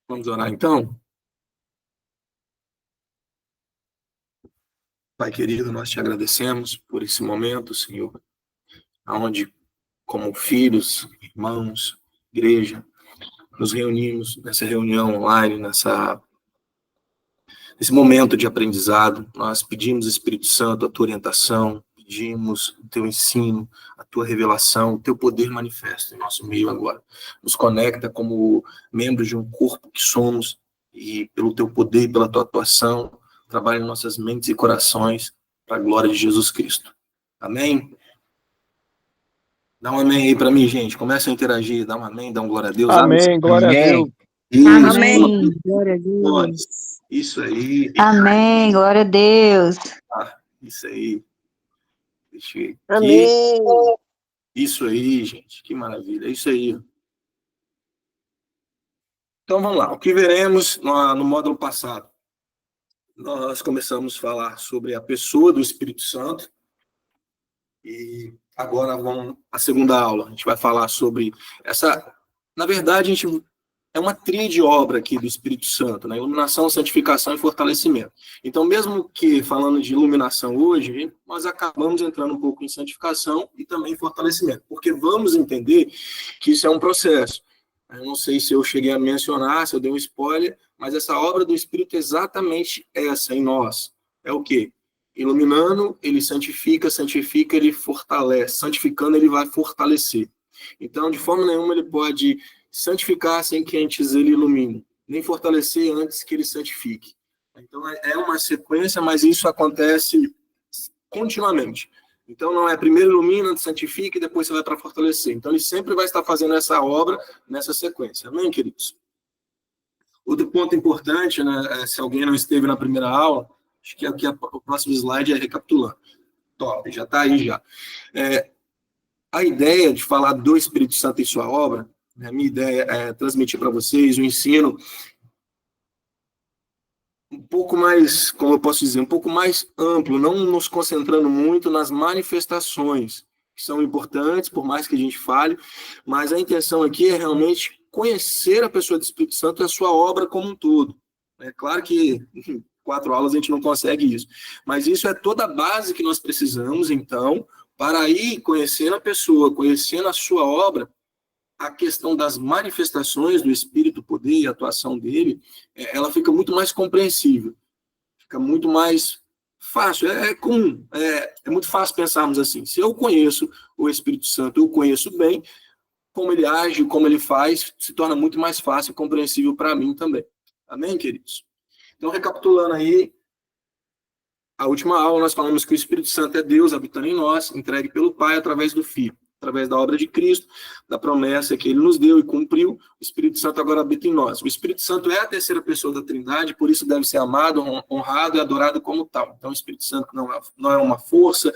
Vamos orar então? Pai querido, nós te agradecemos por esse momento, Senhor, onde, como filhos, irmãos, igreja, nos reunimos nessa reunião online, nesse momento de aprendizado. Nós pedimos, Espírito Santo, a tua orientação, pedimos o teu ensino, a tua revelação, o teu poder manifesto em nosso meio agora. Nos conecta como membros de um corpo que somos e pelo teu poder, pela tua atuação, trabalha em nossas mentes e corações para a glória de Jesus Cristo. Amém? Dá um amém aí para mim, gente. Começa a interagir, dá um amém, dá um glória a Deus. Amém, glória a Deus. Isso, Amém, glória a Deus. Isso aí. Amém, glória a Deus. Isso aí. Deixa eu ver aqui. Amém. Isso aí, gente. Que maravilha. É isso aí. Então, vamos lá. O que veremos no módulo passado? Nós começamos a falar sobre a pessoa do Espírito Santo. E agora vamos à segunda aula. A gente vai falar sobre essa... Na verdade, é uma tríade obra aqui do Espírito Santo, né? Iluminação, santificação e fortalecimento. Então, mesmo que falando de iluminação hoje, nós acabamos entrando um pouco em santificação e também em fortalecimento, porque vamos entender que isso é um processo. Eu não sei se eu cheguei a mencionar, se eu dei um spoiler, mas essa obra do Espírito é exatamente essa em nós. É o quê? Iluminando, ele santifica, ele fortalece. Santificando, ele vai fortalecer. Então, de forma nenhuma, ele pode santificar sem que antes ele ilumine, nem fortalecer antes que ele santifique. Então, é uma sequência, mas isso acontece continuamente. Então, não é primeiro ilumina, santifica e depois você vai para fortalecer. Então, ele sempre vai estar fazendo essa obra nessa sequência. Amém, queridos? Outro ponto importante, né, se alguém não esteve na primeira aula, acho que aqui o próximo slide é recapitulando. Top, já está aí já. A ideia de falar do Espírito Santo e sua obra, a minha ideia é transmitir para vocês o ensino um pouco mais, como eu posso dizer, um pouco mais amplo, não nos concentrando muito nas manifestações, que são importantes, por mais que a gente fale, mas a intenção aqui é realmente conhecer a pessoa do Espírito Santo e a sua obra como um todo. É claro que em 4 aulas a gente não consegue isso, mas isso é toda a base que nós precisamos, então, para ir conhecendo a pessoa, conhecendo a sua obra. A questão das manifestações do Espírito, poder e atuação dele, ela fica muito mais compreensível, fica muito mais fácil, é comum, é muito fácil pensarmos assim, se eu conheço o Espírito Santo, eu conheço bem, como ele age, como ele faz, se torna muito mais fácil e compreensível para mim também. Amém, queridos? Então, recapitulando aí, a última aula nós falamos que o Espírito Santo é Deus habitando em nós, entregue pelo Pai através do Filho. Através da obra de Cristo, da promessa que ele nos deu e cumpriu, o Espírito Santo agora habita em nós. O Espírito Santo é a terceira pessoa da Trindade, por isso deve ser amado, honrado e adorado como tal. Então, o Espírito Santo não é uma força,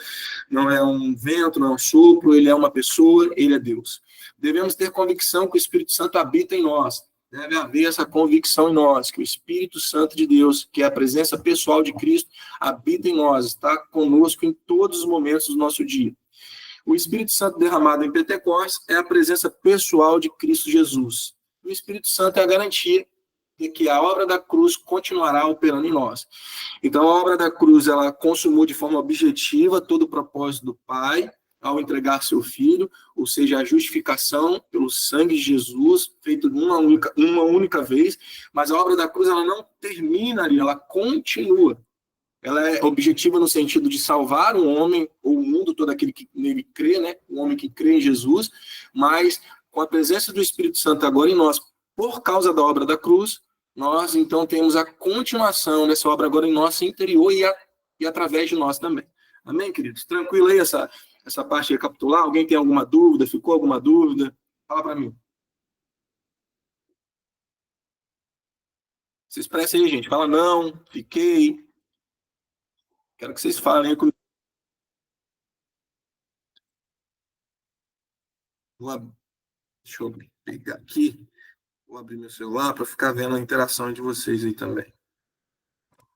não é um vento, não é um sopro, ele é uma pessoa, ele é Deus. Devemos ter convicção que o Espírito Santo habita em nós. Deve haver essa convicção em nós, que o Espírito Santo de Deus, que é a presença pessoal de Cristo, habita em nós, está conosco em todos os momentos do nosso dia. O Espírito Santo derramado em Pentecostes é a presença pessoal de Cristo Jesus. O Espírito Santo é a garantia de que a obra da cruz continuará operando em nós. Então, a obra da cruz, ela consumou de forma objetiva todo o propósito do Pai ao entregar seu Filho, ou seja, a justificação pelo sangue de Jesus, feito uma única vez, mas a obra da cruz, ela não termina ali, ela continua. Ela é objetiva no sentido de salvar o homem, ou o mundo, todo aquele que nele crê, né? O homem que crê em Jesus, mas com a presença do Espírito Santo agora em nós, por causa da obra da cruz, nós então temos a continuação dessa obra agora em nosso interior e através de nós também. Amém, queridos? Tranquilo aí essa parte de recapitular? Alguém tem alguma dúvida? Ficou alguma dúvida? Fala para mim. Se expressa aí, gente. Fala não, fiquei... Quero que vocês falem comigo. Deixa eu pegar aqui. Vou abrir meu celular para ficar vendo a interação de vocês aí também.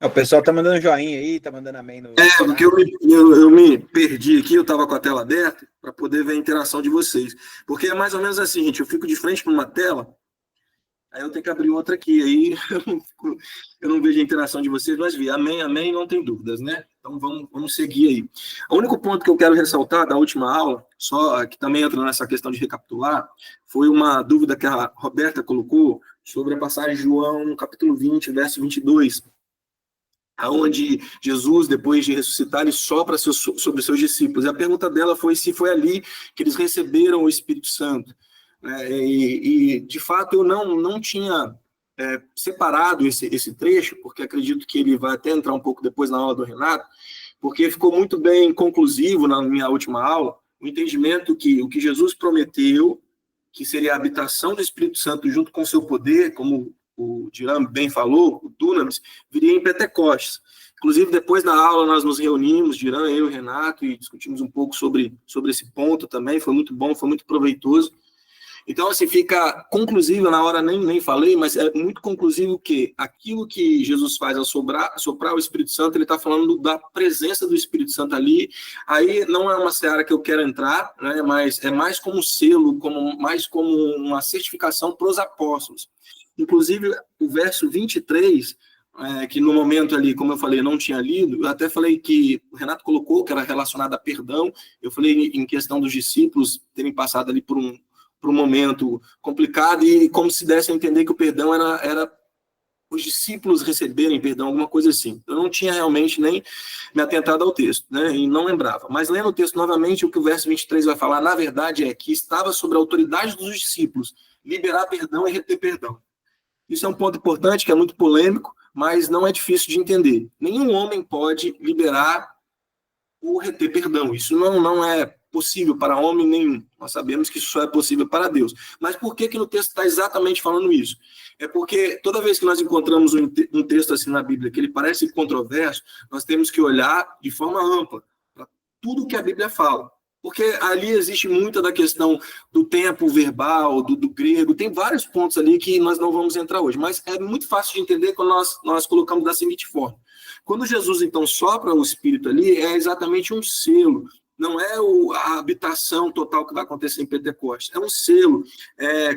O pessoal tá mandando joinha aí, tá mandando amém no... Porque eu me perdi aqui, eu estava com a tela aberta para poder ver a interação de vocês. Porque é mais ou menos assim, gente, eu fico de frente para uma tela, Aí eu tenho que abrir outra aqui, aí eu não vejo a interação de vocês, mas vi. Amém, amém, não tem dúvidas, né? Então vamos seguir aí. O único ponto que eu quero ressaltar da última aula, só que também entra nessa questão de recapitular, foi uma dúvida que a Roberta colocou sobre a passagem de João, capítulo 20, verso 22, aonde Jesus, depois de ressuscitar, ele sopra sobre seus discípulos. E a pergunta dela foi se foi ali que eles receberam o Espírito Santo. De fato, eu não tinha separado esse trecho, porque acredito que ele vai até entrar um pouco depois na aula do Renato, porque ficou muito bem conclusivo na minha última aula, o entendimento que o que Jesus prometeu, que seria a habitação do Espírito Santo junto com o seu poder, como o Diram bem falou, o Dunamis, viria em Pentecostes. Inclusive, depois da aula, nós nos reunimos, Diram, eu e o Renato, e discutimos um pouco sobre esse ponto também, foi muito bom, foi muito proveitoso. Então, assim, fica conclusivo, na hora nem falei, mas é muito conclusivo que aquilo que Jesus faz ao soprar o Espírito Santo, ele está falando da presença do Espírito Santo ali. Aí não é uma seara que eu quero entrar, né, mas é mais como um selo, mais como uma certificação para os apóstolos. Inclusive, o verso 23, que no momento ali, como eu falei, não tinha lido, eu até falei que o Renato colocou que era relacionado a perdão, eu falei em questão dos discípulos terem passado ali por um momento complicado, e como se desse a entender que o perdão era os discípulos receberem perdão, alguma coisa assim. Eu não tinha realmente nem me atentado ao texto, né, e não lembrava. Mas lendo o texto novamente, o que o verso 23 vai falar, na verdade, é que estava sobre a autoridade dos discípulos liberar perdão e reter perdão. Isso é um ponto importante, que é muito polêmico, mas não é difícil de entender. Nenhum homem pode liberar ou reter perdão. Isso não é possível para homem nenhum. Nós sabemos que isso só é possível para Deus. Mas por que no texto está exatamente falando isso? É porque toda vez que nós encontramos um texto assim na Bíblia que ele parece controverso, nós temos que olhar de forma ampla para tudo que a Bíblia fala. Porque ali existe muita da questão do tempo verbal, do grego, tem vários pontos ali que nós não vamos entrar hoje, mas é muito fácil de entender quando nós colocamos da seguinte forma. Quando Jesus, então, sopra o Espírito ali, é exatamente um selo, não é a habitação total que vai acontecer em Pentecostes, é um selo,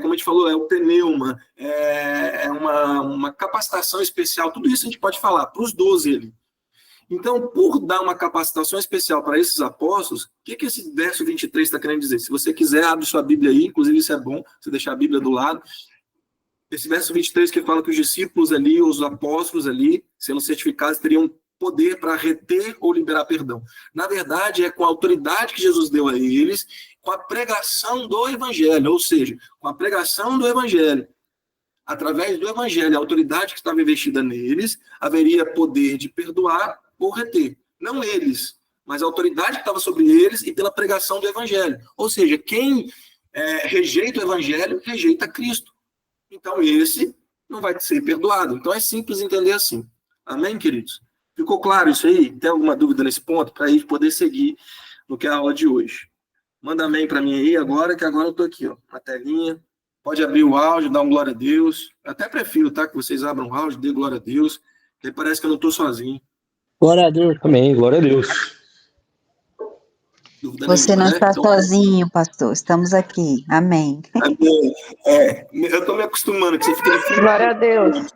como a gente falou, é o pneuma, é uma capacitação especial, tudo isso a gente pode falar, para os 12 ali. Então, por dar uma capacitação especial para esses apóstolos, o que esse verso 23 está querendo dizer? Se você quiser, abre sua Bíblia aí, inclusive isso é bom, você deixar a Bíblia do lado. Esse verso 23 que fala que os discípulos ali, os apóstolos ali, sendo certificados, teriam poder para reter ou liberar perdão. Na verdade, é com a autoridade que Jesus deu a eles, com a pregação do Evangelho, ou seja, com a pregação do Evangelho. Através do Evangelho, a autoridade que estava investida neles, haveria poder de perdoar ou reter. Não eles, mas a autoridade que estava sobre eles e pela pregação do Evangelho. Ou seja, quem rejeita o Evangelho, rejeita Cristo. Então, esse não vai ser perdoado. Então, é simples entender assim. Amém, queridos? Ficou claro isso aí? Tem alguma dúvida nesse ponto? Para a gente poder seguir no que é a aula de hoje. Manda amém para mim aí agora, que agora eu estou aqui, ó, na telinha. Pode abrir o áudio, dar um glória a Deus. Eu até prefiro, tá? Que vocês abram o áudio, dê glória a Deus. Porque parece que eu não estou sozinho. Glória a Deus também, glória a Deus. Dúvida Você nenhuma, não né? está Então, sozinho, pastor. Estamos aqui. Amém. amém. Eu estou me acostumando, que você fica no fim. Glória a Deus.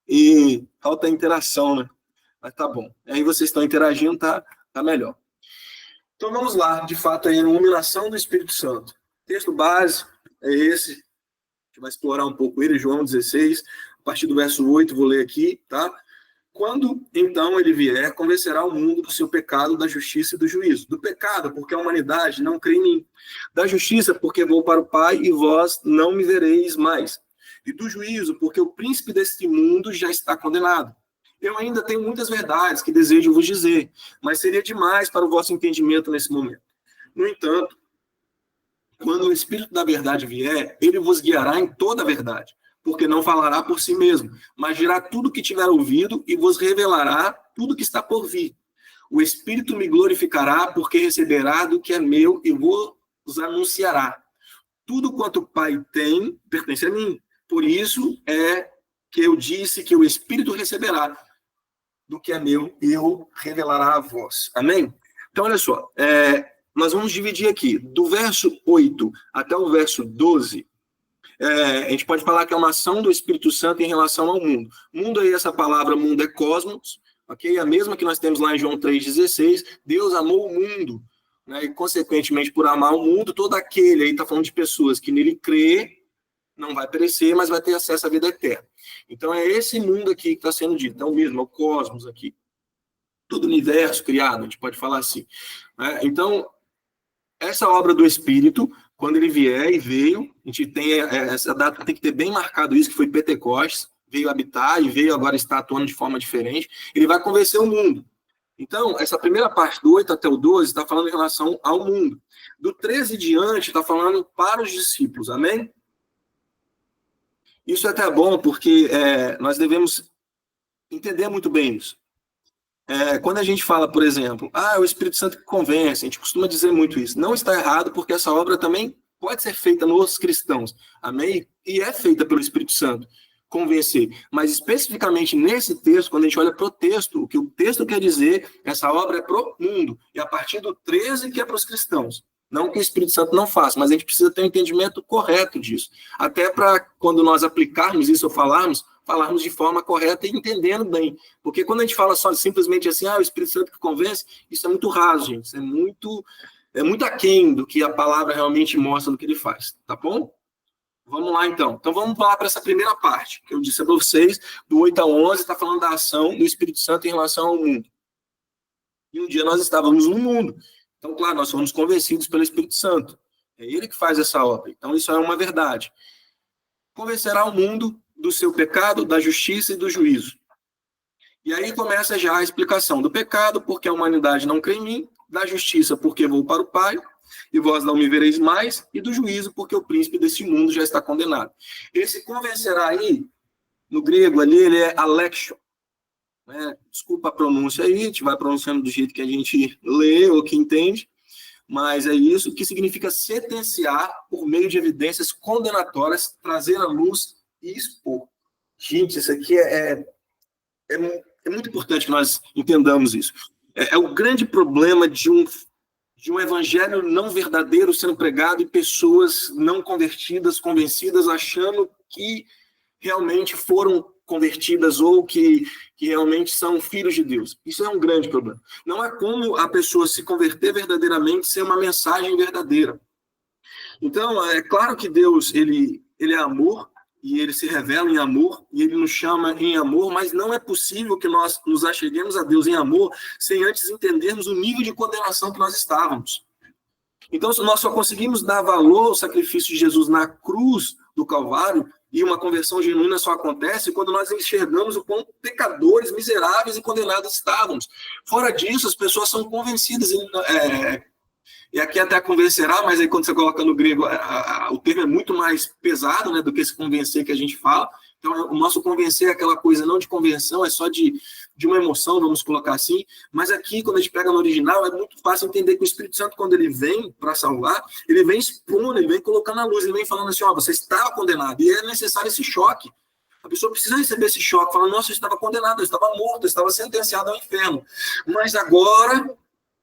E falta interação, né? Mas tá bom. Aí vocês estão interagindo, tá melhor. Então vamos lá, de fato, a iluminação do Espírito Santo. O texto base é esse. A gente vai explorar um pouco ele, João 16, a partir do verso 8, vou ler aqui, tá? Quando, então, ele vier, convencerá o mundo do seu pecado, da justiça e do juízo. Do pecado, porque a humanidade não crê em mim. Da justiça, porque vou para o Pai e vós não me vereis mais. E do juízo, porque o príncipe deste mundo já está condenado. Eu ainda tenho muitas verdades que desejo vos dizer, mas seria demais para o vosso entendimento nesse momento. No entanto, quando o Espírito da verdade vier, ele vos guiará em toda a verdade, porque não falará por si mesmo, mas dirá tudo o que tiver ouvido e vos revelará tudo o que está por vir. O Espírito me glorificará, porque receberá do que é meu e vos anunciará. Tudo quanto o Pai tem, pertence a mim. Por isso é que eu disse que o Espírito receberá do que é meu e eu revelará a vós. Amém? Então, olha só, nós vamos dividir aqui, do verso 8 até o verso 12, a gente pode falar que é uma ação do Espírito Santo em relação ao mundo. Mundo aí, essa palavra mundo é cosmos, ok? A mesma que nós temos lá em João 3,16, Deus amou o mundo, né? E consequentemente, por amar o mundo, todo aquele aí está falando de pessoas que nele crê, não vai perecer, mas vai ter acesso à vida eterna. Então é esse mundo aqui que está sendo dito, então mesmo, é o cosmos aqui. Todo o universo criado, a gente pode falar assim. Né? Então, essa obra do Espírito, quando ele vier e veio, a gente tem essa data, tem que ter bem marcado isso, que foi Pentecostes, veio habitar e veio agora estar atuando de forma diferente, ele vai convencer o mundo. Então, essa primeira parte, do 8 até o 12, está falando em relação ao mundo. Do 13 em diante, está falando para os discípulos, amém? Isso é até bom, porque nós devemos entender muito bem isso. Quando a gente fala, por exemplo, é o Espírito Santo que convence, a gente costuma dizer muito isso. Não está errado, porque essa obra também pode ser feita nos cristãos, amém? E é feita pelo Espírito Santo, convencer. Mas especificamente nesse texto, quando a gente olha para o texto, o que o texto quer dizer, essa obra é para o mundo. E a partir do 13 que é para os cristãos. Não que o Espírito Santo não faça, mas a gente precisa ter um entendimento correto disso. Até para quando nós aplicarmos isso ou falarmos de forma correta e entendendo bem. Porque quando a gente fala só simplesmente assim, o Espírito Santo que convence, isso é muito raso, gente. Isso é muito aquém do que a palavra realmente mostra do que ele faz. Tá bom? Vamos lá, então. Então, vamos falar para essa primeira parte, que eu disse para vocês, do 8 a 11, está falando da ação do Espírito Santo em relação ao mundo. E um dia nós estávamos no mundo. Então, claro, nós fomos convencidos pelo Espírito Santo. É ele que faz essa obra. Então, isso é uma verdade. Convencerá o mundo do seu pecado, da justiça e do juízo. E aí começa já a explicação do pecado, porque a humanidade não crê em mim, da justiça, porque vou para o Pai, e vós não me vereis mais, e do juízo, porque o príncipe deste mundo já está condenado. Esse convencerá aí, no grego ali, ele é alexio. Desculpa a pronúncia aí, a gente vai pronunciando do jeito que a gente lê ou que entende, mas é isso que significa sentenciar por meio de evidências condenatórias, trazer à luz e expor. Gente, isso aqui é muito importante que nós entendamos isso. É o grande problema de um evangelho não verdadeiro sendo pregado e pessoas não convertidas, convencidas, achando que realmente foram convertidas ou que realmente são filhos de Deus. Isso é um grande problema. Não é como a pessoa se converter verdadeiramente ser uma mensagem verdadeira. Então, é claro que Deus, ele é amor, e ele se revela em amor, e ele nos chama em amor, mas não é possível que nós nos acheguemos a Deus em amor sem antes entendermos o nível de condenação que nós estávamos. Então, nós só conseguimos dar valor ao sacrifício de Jesus na cruz do Calvário, e uma conversão genuína só acontece quando nós enxergamos o quão pecadores, miseráveis e condenados estávamos. Fora disso, as pessoas são convencidas e aqui até convencerá, mas aí quando você coloca no grego, o termo é muito mais pesado, né, do que esse convencer que a gente fala. Então, o nosso convencer é aquela coisa não de convenção, é só de uma emoção, vamos colocar assim. Mas aqui, quando a gente pega no original, é muito fácil entender que o Espírito Santo, quando ele vem para salvar, ele vem expondo, ele vem colocando a luz, ele vem falando assim, você está condenado. E é necessário esse choque. A pessoa precisa receber esse choque, falando, nossa, eu estava condenado, eu estava morto, eu estava sentenciado ao inferno. Mas agora,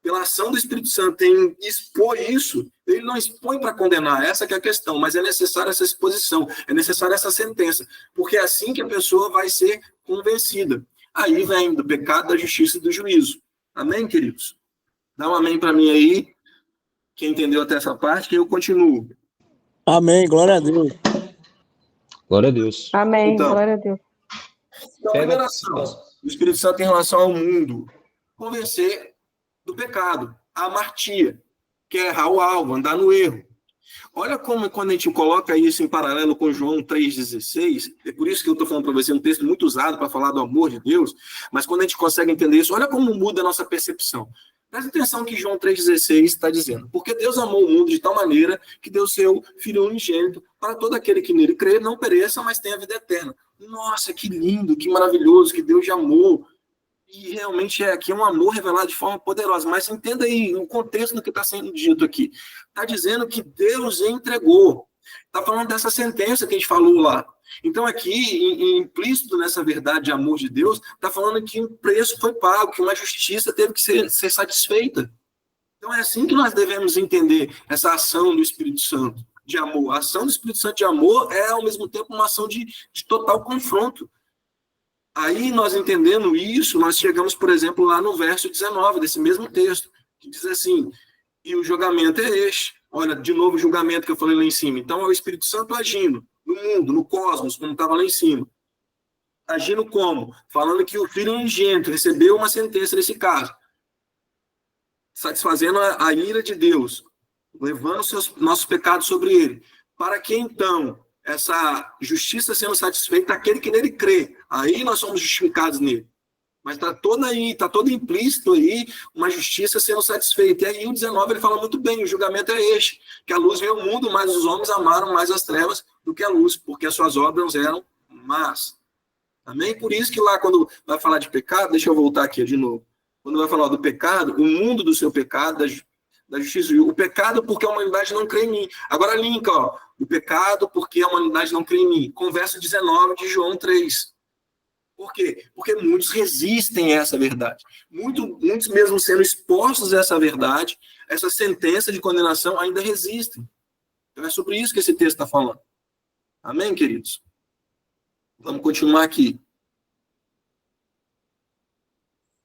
pela ação do Espírito Santo em expor isso, ele não expõe para condenar, essa que é a questão, mas é necessária essa exposição, é necessária essa sentença, porque é assim que a pessoa vai ser convencida. Aí vem do pecado, da justiça e do juízo. Amém, queridos? Dá um amém para mim aí, quem entendeu até essa parte, que eu continuo. Amém, glória a Deus. Glória a Deus. Amém, Então, glória a Deus. Então, a primeira ação do Espírito Santo em relação ao mundo, convencer do pecado, a amartia, que é errar o alvo, andar no erro. Olha como quando a gente coloca isso em paralelo com João 3,16, é por isso que eu estou falando para você, um texto muito usado para falar do amor de Deus, mas quando a gente consegue entender isso, olha como muda a nossa percepção. Presta atenção que João 3,16 está dizendo, porque Deus amou o mundo de tal maneira que deu seu Filho unigênito para todo aquele que nele crê, não pereça, mas tenha vida eterna. Nossa, que lindo, que maravilhoso, que Deus amou. E realmente aqui é um amor revelado de forma poderosa. Mas entenda aí o contexto do que está sendo dito aqui. Está dizendo que Deus entregou. Está falando dessa sentença que a gente falou lá. Então aqui, implícito nessa verdade de amor de Deus, está falando que um preço foi pago, que uma justiça teve que ser satisfeita. Então é assim que nós devemos entender essa ação do Espírito Santo. de amor. A ação do Espírito Santo de amor é, ao mesmo tempo, uma ação de total confronto. Aí, nós entendendo isso, nós chegamos, por exemplo, lá no verso 19 desse mesmo texto, que diz assim, e o julgamento é este. Olha, de novo o julgamento que eu falei lá em cima. Então, é o Espírito Santo agindo no mundo, no cosmos, como estava lá em cima. Agindo como? Falando que o filho unigênito recebeu uma sentença nesse caso, satisfazendo a ira de Deus, levando nossos pecados sobre ele, para que então essa justiça sendo satisfeita aquele que nele crê. Aí nós somos justificados nele. Mas está todo implícito aí uma justiça sendo satisfeita. E aí o 19 ele fala muito bem, o julgamento é este, que a luz veio ao mundo, mas os homens amaram mais as trevas do que a luz, porque as suas obras eram más. Amém? Por isso que lá quando vai falar de pecado, deixa eu voltar aqui de novo. Quando vai falar do pecado, o mundo do seu pecado, da justiça, o pecado porque a humanidade não crê em mim. Agora linka, ó, o pecado porque a humanidade não crê em mim. Com o verso 19 de João 3. Por quê? Porque muitos resistem a essa verdade. Muitos mesmo sendo expostos a essa verdade, essa sentença de condenação, ainda resistem. Então é sobre isso que esse texto está falando. Amém, queridos? Vamos continuar aqui.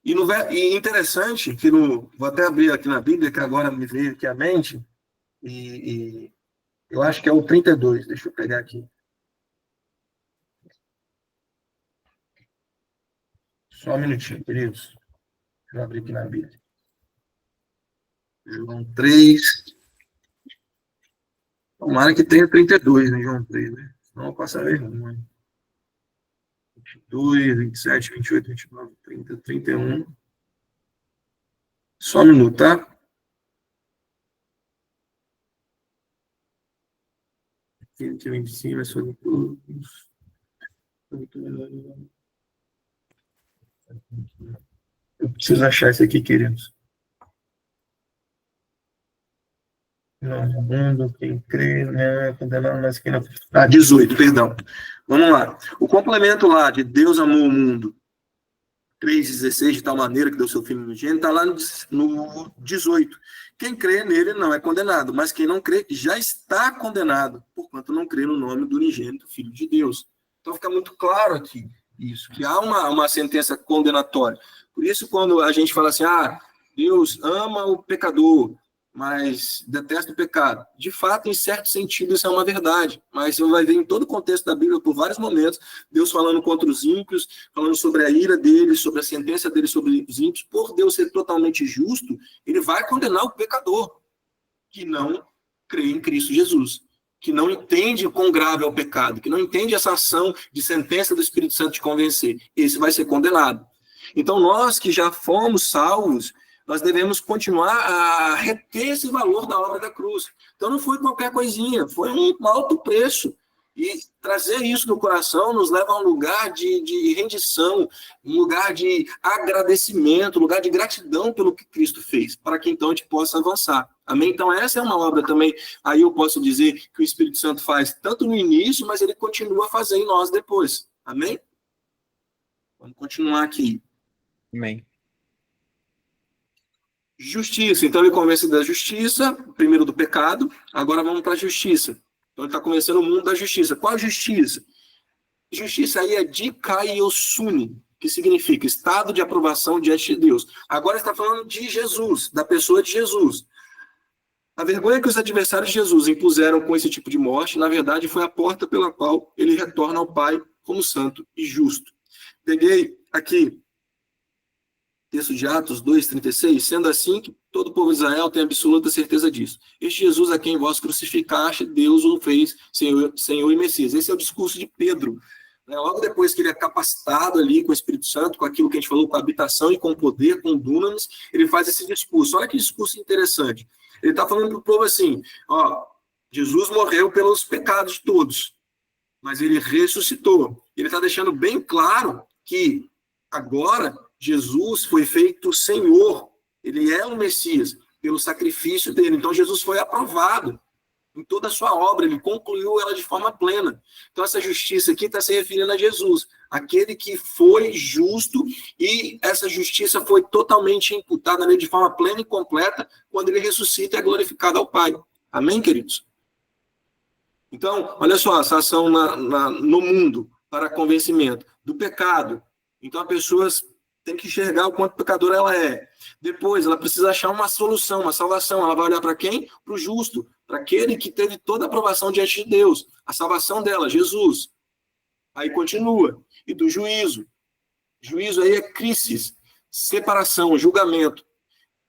E interessante, que vou até abrir aqui na Bíblia, que agora me veio aqui à mente, e eu acho que é o 32, deixa eu pegar aqui. Só um minutinho, queridos. Deixa eu abrir aqui na Bíblia. João 3. Tomara que tenha 32, né, João 3, né? Senão eu passo a vergonha. 22, 27, 28, 29, 30, 31. Só um minuto, tá? Aqui que vem de cima é sobre todos. Eu preciso achar isso aqui, queridos. Não, mundo, quem crê, né? Condenado, mas quem não. 18, perdão. Vamos lá. O complemento lá de Deus amou o mundo 3,16, de tal maneira que deu seu filho unigênito, está lá no 18. Quem crê nele não é condenado, mas quem não crê já está condenado, porquanto não crê no nome do unigênito Filho de Deus. Então fica muito claro aqui isso, que há uma sentença condenatória. Por isso, quando a gente fala assim, Deus ama o pecador, mas detesta o pecado. De fato, em certo sentido, isso é uma verdade. Mas você vai ver em todo o contexto da Bíblia, por vários momentos, Deus falando contra os ímpios, falando sobre a ira deles, sobre a sentença deles sobre os ímpios. Por Deus ser totalmente justo, ele vai condenar o pecador que não crê em Cristo Jesus, que não entende o quão grave é o pecado, que não entende essa ação de sentença do Espírito Santo de convencer. Esse vai ser condenado. Então, nós que já fomos salvos, nós devemos continuar a reter esse valor da obra da cruz. Então não foi qualquer coisinha, foi um alto preço. E trazer isso no coração nos leva a um lugar de rendição, um lugar de agradecimento, um lugar de gratidão pelo que Cristo fez, para que então a gente possa avançar. Amém? Então essa é uma obra também, aí eu posso dizer que o Espírito Santo faz tanto no início, mas ele continua a fazer em nós depois. Amém? Vamos continuar aqui. Amém. Justiça, então ele convence da justiça, primeiro do pecado, agora vamos para a justiça. Então ele está convencendo o mundo da justiça. Qual a justiça? Justiça aí é dikaiosune, que significa estado de aprovação diante de Deus. Agora está falando de Jesus, da pessoa de Jesus. A vergonha que os adversários de Jesus impuseram com esse tipo de morte, na verdade, foi a porta pela qual ele retorna ao Pai como santo e justo. Peguei aqui texto de Atos 2,36, sendo assim que todo o povo de Israel tem absoluta certeza disso. Este Jesus a quem vós crucificaste, Deus o fez Senhor e Messias. Esse é o discurso de Pedro. Logo depois que ele é capacitado ali com o Espírito Santo, com aquilo que a gente falou, com a habitação e com o poder, com o dunamis, ele faz esse discurso. Olha que discurso interessante. Ele está falando para o povo assim, Jesus morreu pelos pecados de todos, mas ele ressuscitou. Ele está deixando bem claro que agora Jesus foi feito Senhor, ele é o Messias, pelo sacrifício dele. Então, Jesus foi aprovado em toda a sua obra, ele concluiu ela de forma plena. Então, essa justiça aqui está se referindo a Jesus, aquele que foi justo, e essa justiça foi totalmente imputada nele de forma plena e completa, quando ele ressuscita e é glorificado ao Pai. Amém, queridos? Então, olha só, essa ação no mundo para convencimento do pecado. Então, a pessoa tem que enxergar o quanto pecadora ela é. Depois, ela precisa achar uma solução, uma salvação. Ela vai olhar para quem? Para o justo, para aquele que teve toda a aprovação diante de Deus. A salvação dela, Jesus. Aí continua. E do juízo. Juízo aí é crisis, separação, julgamento.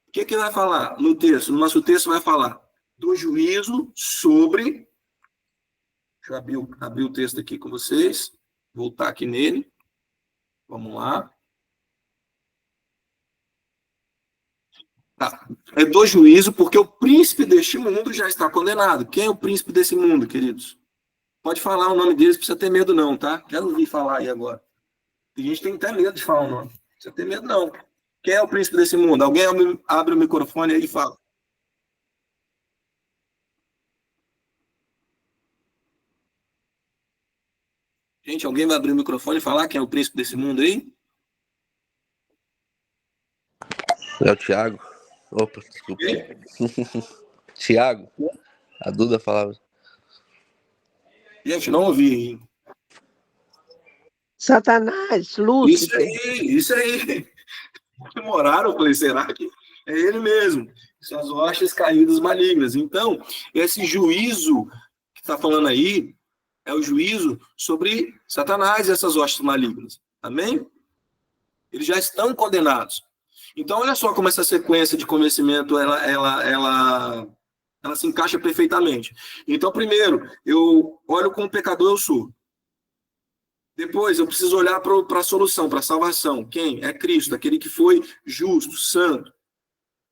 O que vai falar no texto? No nosso texto vai falar do juízo sobre... Deixa eu abrir o texto aqui com vocês. Voltar aqui nele. Vamos lá. Tá. É do juízo, porque o príncipe deste mundo já está condenado. Quem é o príncipe desse mundo, queridos? Pode falar o nome deles, não precisa ter medo não, tá? Quero ouvir falar aí agora. A gente tem até medo de falar o nome. Não precisa ter medo não. Quem é o príncipe desse mundo? Alguém abre o microfone aí e fala. Gente, alguém vai abrir o microfone e falar quem é o príncipe desse mundo aí? É o Thiago. Opa, desculpa. Thiago. A Duda falava. Gente, não ouvi. Satanás, Lúcifer. Isso aí. Demoraram, eu falei, será que é ele mesmo? São as rochas caídas malignas. Então, esse juízo que está falando aí é o juízo sobre Satanás e essas rochas malignas. Amém? Eles já estão condenados. Então, olha só como essa sequência de convencimento ela se encaixa perfeitamente. Então, primeiro, eu olho como pecador eu sou. Depois, eu preciso olhar para a solução, para a salvação. Quem? É Cristo, aquele que foi justo, santo.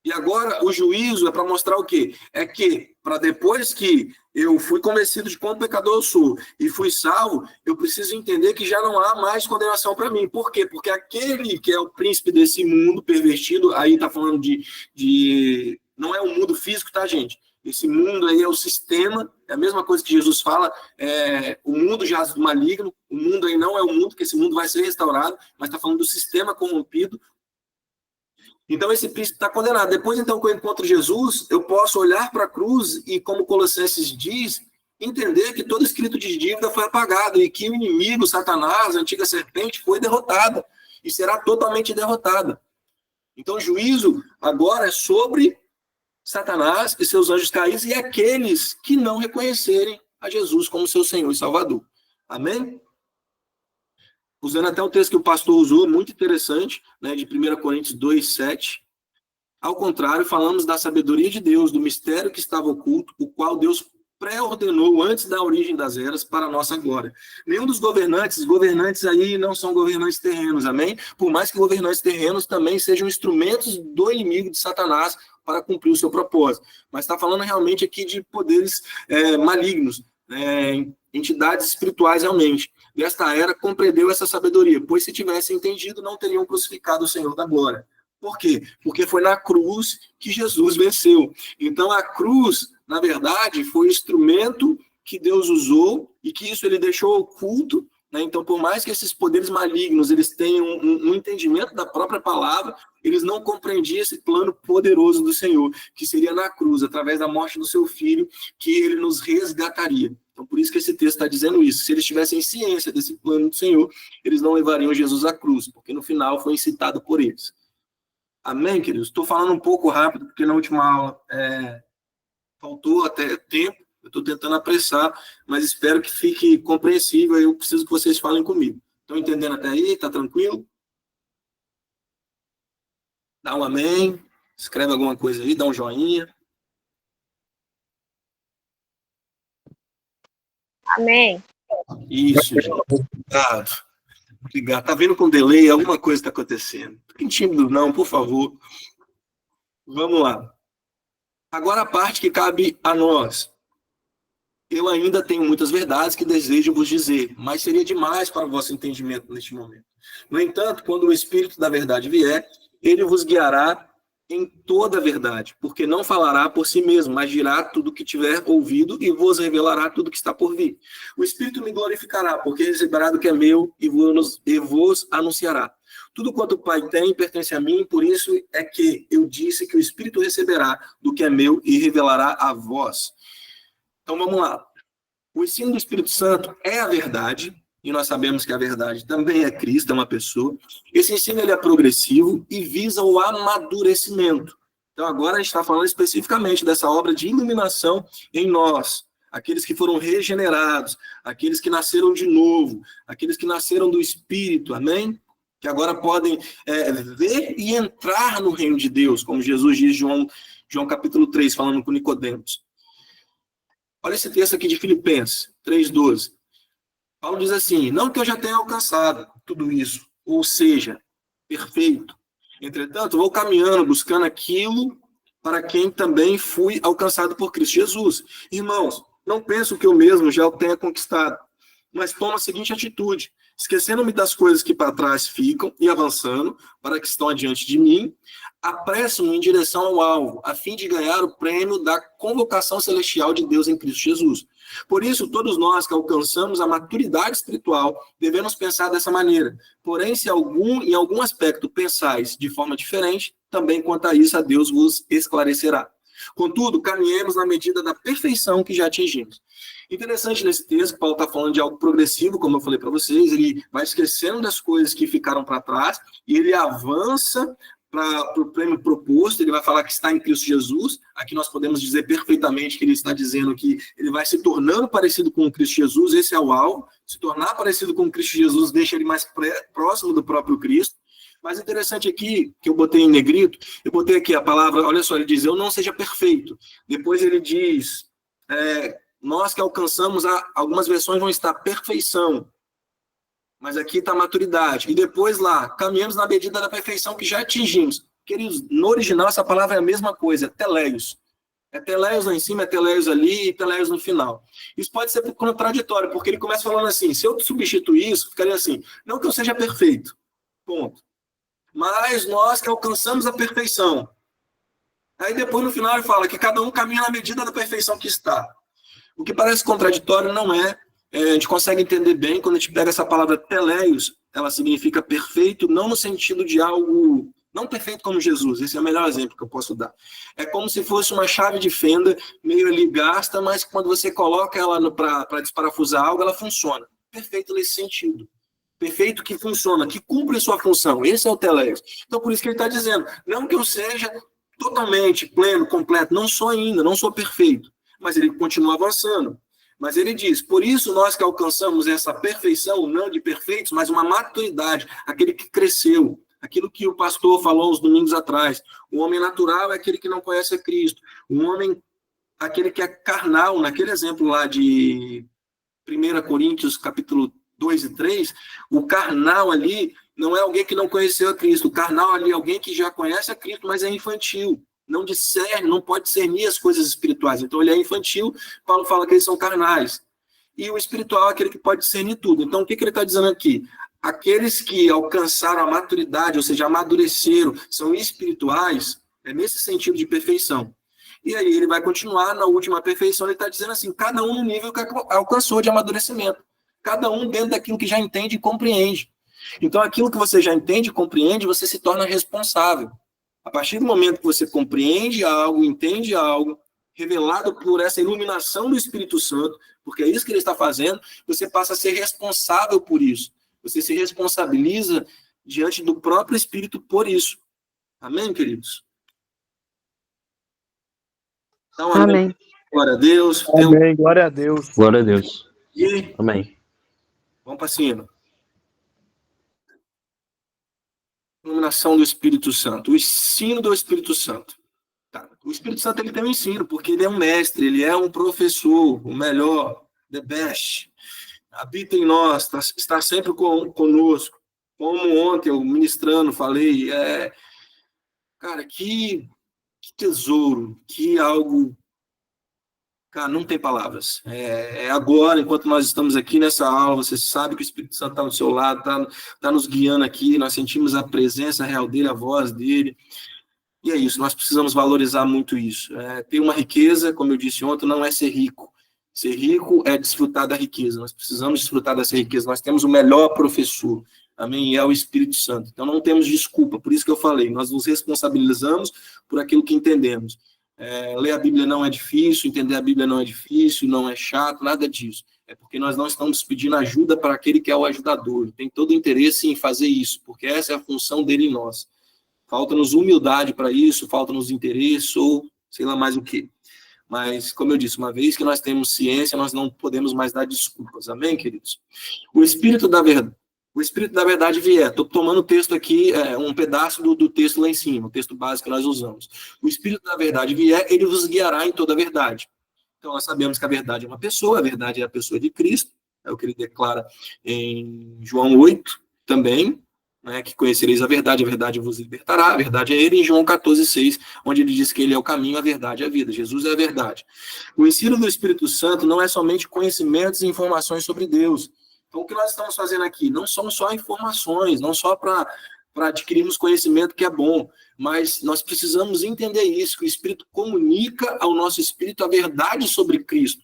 E agora, o juízo é para mostrar o quê? É que, para depois que eu fui convencido de quão pecador eu sou e fui salvo, eu preciso entender que já não há mais condenação para mim. Por quê? Porque aquele que é o príncipe desse mundo pervertido, aí está falando de... Não é um mundo físico, tá, gente? Esse mundo aí é o sistema, é a mesma coisa que Jesus fala, o mundo jaz do maligno, o mundo aí não é o mundo, porque esse mundo vai ser restaurado, mas está falando do sistema corrompido. Então, esse príncipe está condenado. Depois, então, que eu encontro Jesus, eu posso olhar para a cruz e, como Colossenses diz, entender que todo escrito de dívida foi apagado e que o inimigo, Satanás, a antiga serpente, foi derrotada e será totalmente derrotada. Então, o juízo agora é sobre Satanás e seus anjos caídos e aqueles que não reconhecerem a Jesus como seu Senhor e Salvador. Amém? Usando até o texto que o pastor usou, muito interessante, né, de 1 Coríntios 2:7. Ao contrário, falamos da sabedoria de Deus, do mistério que estava oculto, o qual Deus pré-ordenou antes da origem das eras para a nossa glória. Nenhum dos governantes aí não são governantes terrenos, amém? Por mais que governantes terrenos também sejam instrumentos do inimigo de Satanás para cumprir o seu propósito. Mas está falando realmente aqui de poderes malignos, entidades espirituais realmente. Desta era compreendeu essa sabedoria, pois se tivessem entendido, não teriam crucificado o Senhor da glória. Por quê? Porque foi na cruz que Jesus venceu. Então, a cruz, na verdade, foi o instrumento que Deus usou e que isso ele deixou oculto, né? Então, por mais que esses poderes malignos eles tenham um entendimento da própria palavra, eles não compreendiam esse plano poderoso do Senhor, que seria na cruz, através da morte do seu filho, que ele nos resgataria. Então, por isso que esse texto está dizendo isso. Se eles tivessem ciência desse plano do Senhor, eles não levariam Jesus à cruz, porque no final foi incitado por eles. Amém, queridos? Estou falando um pouco rápido, porque na última aula faltou até tempo. Eu estou tentando apressar, mas espero que fique compreensível. Eu preciso que vocês falem comigo. Estão entendendo até aí? Está tranquilo? Dá um amém. Escreve alguma coisa aí, dá um joinha. Amém. Isso, gente. Obrigado. Obrigado. Tá vendo com delay? Alguma coisa está acontecendo. Fiquem tímidos, não, por favor. Vamos lá. Agora a parte que cabe a nós. Eu ainda tenho muitas verdades que desejo vos dizer, mas seria demais para o vosso entendimento neste momento. No entanto, quando o Espírito da verdade vier, ele vos guiará em toda a verdade, porque não falará por si mesmo, mas dirá tudo o que tiver ouvido e vos revelará tudo o que está por vir. O Espírito me glorificará, porque receberá do que é meu e vos anunciará. Tudo quanto o Pai tem pertence a mim, por isso é que eu disse que o Espírito receberá do que é meu e revelará a vós. Então vamos lá. O ensino do Espírito Santo é a verdade, e nós sabemos que a verdade também é Cristo, é uma pessoa. Esse ensino ele é progressivo e visa o amadurecimento. Então, agora a gente está falando especificamente dessa obra de iluminação em nós, aqueles que foram regenerados, aqueles que nasceram de novo, aqueles que nasceram do Espírito, amém? Que agora podem ver e entrar no reino de Deus, como Jesus diz em João capítulo 3, falando com Nicodemos. Olha esse texto aqui de Filipenses 3,12. Paulo diz assim: não que eu já tenha alcançado tudo isso, ou seja, perfeito. Entretanto, vou caminhando, buscando aquilo para quem também fui alcançado por Cristo Jesus. Irmãos, não penso que eu mesmo já o tenha conquistado, mas tomo a seguinte atitude: esquecendo-me das coisas que para trás ficam e avançando para que estão adiante de mim, apresso-me em direção ao alvo, a fim de ganhar o prêmio da convocação celestial de Deus em Cristo Jesus. Por isso, todos nós que alcançamos a maturidade espiritual devemos pensar dessa maneira. Porém, se em algum aspecto pensais de forma diferente, também quanto a isso a Deus vos esclarecerá. Contudo, caminhemos na medida da perfeição que já atingimos. Interessante nesse texto, Paulo está falando de algo progressivo, como eu falei para vocês, ele vai esquecendo das coisas que ficaram para trás e ele avança para o prêmio proposto. Ele vai falar que está em Cristo Jesus. Aqui nós podemos dizer perfeitamente que ele está dizendo que ele vai se tornando parecido com o Cristo Jesus. Esse é o alvo. Se tornar parecido com o Cristo Jesus deixa ele mais próximo do próprio Cristo. Mas interessante aqui, que eu botei em negrito, eu botei aqui a palavra, olha só, ele diz: eu não seja perfeito. Depois ele diz, nós que alcançamos, algumas versões vão estar perfeição. Mas aqui está maturidade. E depois lá, caminhamos na medida da perfeição que já atingimos. Queridos, no original essa palavra é a mesma coisa, teleios. É teleios lá em cima, é teleios ali e teleios no final. Isso pode ser contraditório, porque ele começa falando assim: se eu substituir isso, ficaria assim: não que eu seja perfeito, ponto. Mas nós que alcançamos a perfeição. Aí depois no final ele fala que cada um caminha na medida da perfeição que está. O que parece contraditório não é. A gente consegue entender bem quando a gente pega essa palavra teleios, ela significa perfeito, não no sentido de algo, não perfeito como Jesus, esse é o melhor exemplo que eu posso dar. É como se fosse uma chave de fenda, meio ali gasta, mas quando você coloca ela para desparafusar algo, ela funciona. Perfeito nesse sentido. Perfeito que funciona, que cumpre sua função. Esse é o teleios. Então, por isso que ele está dizendo, não que eu seja totalmente pleno, completo, não sou ainda, não sou perfeito, mas ele continua avançando. Mas ele diz: por isso nós que alcançamos essa perfeição, não de perfeitos, mas uma maturidade, aquele que cresceu, aquilo que o pastor falou uns domingos atrás. O homem natural é aquele que não conhece a Cristo. O homem, aquele que é carnal, naquele exemplo lá de 1 Coríntios, capítulo 2 e 3, o carnal ali não é alguém que não conheceu a Cristo. O carnal ali é alguém que já conhece a Cristo, mas é infantil. Não discerne, não pode discernir as coisas espirituais. Então ele é infantil. Paulo fala que eles são carnais. E o espiritual é aquele que pode discernir tudo. Então o que ele está dizendo aqui? Aqueles que alcançaram a maturidade, ou seja, amadureceram, são espirituais, é nesse sentido de perfeição. E aí ele vai continuar na última perfeição, ele está dizendo assim: cada um no nível que alcançou de amadurecimento. Cada um dentro daquilo que já entende e compreende. Então aquilo que você já entende e compreende, você se torna responsável. A partir do momento que você compreende algo, entende algo, revelado por essa iluminação do Espírito Santo, porque é isso que ele está fazendo, você passa a ser responsável por isso. Você se responsabiliza diante do próprio Espírito por isso. Amém, queridos? Então, amém. Glória a Deus. Amém, glória a Deus. Glória a Deus. E Amém. vamos para cima. Iluminação do Espírito Santo, o ensino do Espírito Santo. Tá. O Espírito Santo ele tem um ensino, porque ele é um mestre, ele é um professor, o melhor, the best. Habita em nós, está sempre conosco. Como ontem eu ministrando, falei, cara, que tesouro, que algo. Cara, não tem palavras. Agora, enquanto nós estamos aqui nessa aula, você sabe que o Espírito Santo está do seu lado, está nos guiando aqui, nós sentimos a presença real dele, a voz dele. E é isso, nós precisamos valorizar muito isso. Ter uma riqueza, como eu disse ontem, não é ser rico. Ser rico é desfrutar da riqueza. Nós precisamos desfrutar dessa riqueza. Nós temos o melhor professor, amém? E é o Espírito Santo. Então não temos desculpa, por isso que eu falei, nós nos responsabilizamos por aquilo que entendemos. Ler a Bíblia não é difícil, entender a Bíblia não é difícil, não é chato, nada disso. É porque nós não estamos pedindo ajuda para aquele que é o ajudador. Tem todo o interesse em fazer isso, porque essa é a função dele em nós. Falta-nos humildade para isso, falta-nos interesse ou sei lá mais o quê. Mas, como eu disse, uma vez que nós temos ciência, nós não podemos mais dar desculpas. Amém, queridos? O Espírito da Verdade vier. Estou tomando o texto aqui, um pedaço do texto lá em cima, o texto básico que nós usamos. O Espírito da Verdade vier, ele vos guiará em toda a verdade. Então, nós sabemos que a verdade é uma pessoa, a verdade é a pessoa de Cristo, é o que ele declara em João 8 também, né, que conhecereis a verdade vos libertará, a verdade é ele, em João 14:6, onde ele diz que ele é o caminho, a verdade e a vida. Jesus é a verdade. O ensino do Espírito Santo não é somente conhecimentos e informações sobre Deus. Então, o que nós estamos fazendo aqui? Não são só informações, não só para adquirirmos conhecimento, que é bom, mas nós precisamos entender isso, que o Espírito comunica ao nosso espírito a verdade sobre Cristo.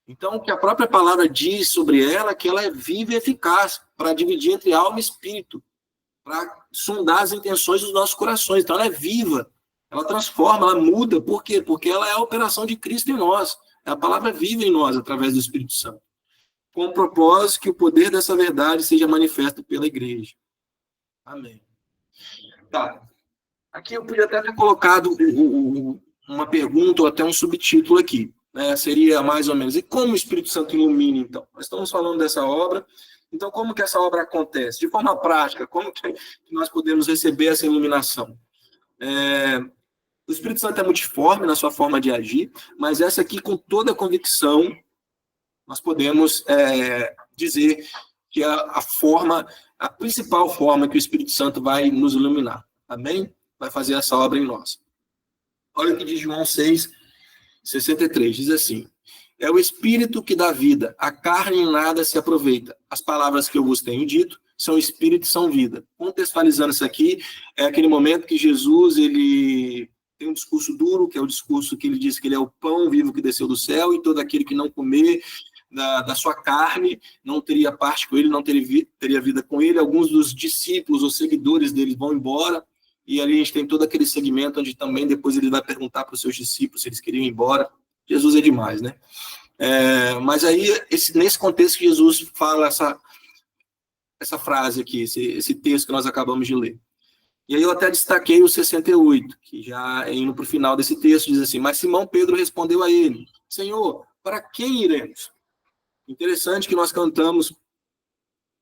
Então, o que a própria palavra diz sobre ela é que ela é viva e eficaz para dividir entre alma e espírito, para sondar as intenções dos nossos corações. Então, ela é viva, ela transforma, ela muda. Por quê? Porque ela é a operação de Cristo em nós. A palavra vive em nós através do Espírito Santo, com o propósito que o poder dessa verdade seja manifesto pela igreja. Amém. Tá. Aqui eu podia até ter colocado uma pergunta ou até um subtítulo aqui. Seria mais ou menos, e como o Espírito Santo ilumina, então? Nós estamos falando dessa obra, então como que essa obra acontece? De forma prática, como que nós podemos receber essa iluminação? O Espírito Santo é multiforme na sua forma de agir, mas essa aqui, com toda a convicção, nós podemos dizer que a principal forma que o Espírito Santo vai nos iluminar, amém? Vai fazer essa obra em nós. Olha o que diz João 6:63, diz assim: é o Espírito que dá vida, a carne em nada se aproveita. As palavras que eu vos tenho dito são Espírito e são vida. Contextualizando isso aqui, é aquele momento que Jesus, ele tem um discurso duro, que é o discurso que ele diz que ele é o pão vivo que desceu do céu, e todo aquele que não comer da sua carne não teria parte com ele, não teria vida com ele. Alguns dos discípulos ou seguidores dele vão embora, e ali a gente tem todo aquele segmento onde também depois ele vai perguntar para os seus discípulos se eles queriam ir embora. Jesus é demais, né? Mas aí, nesse contexto que Jesus fala essa frase aqui, esse texto que nós acabamos de ler. E aí eu até destaquei o 68, que já indo para o final desse texto, diz assim: mas Simão Pedro respondeu a ele: Senhor, para quem iremos? Interessante que nós cantamos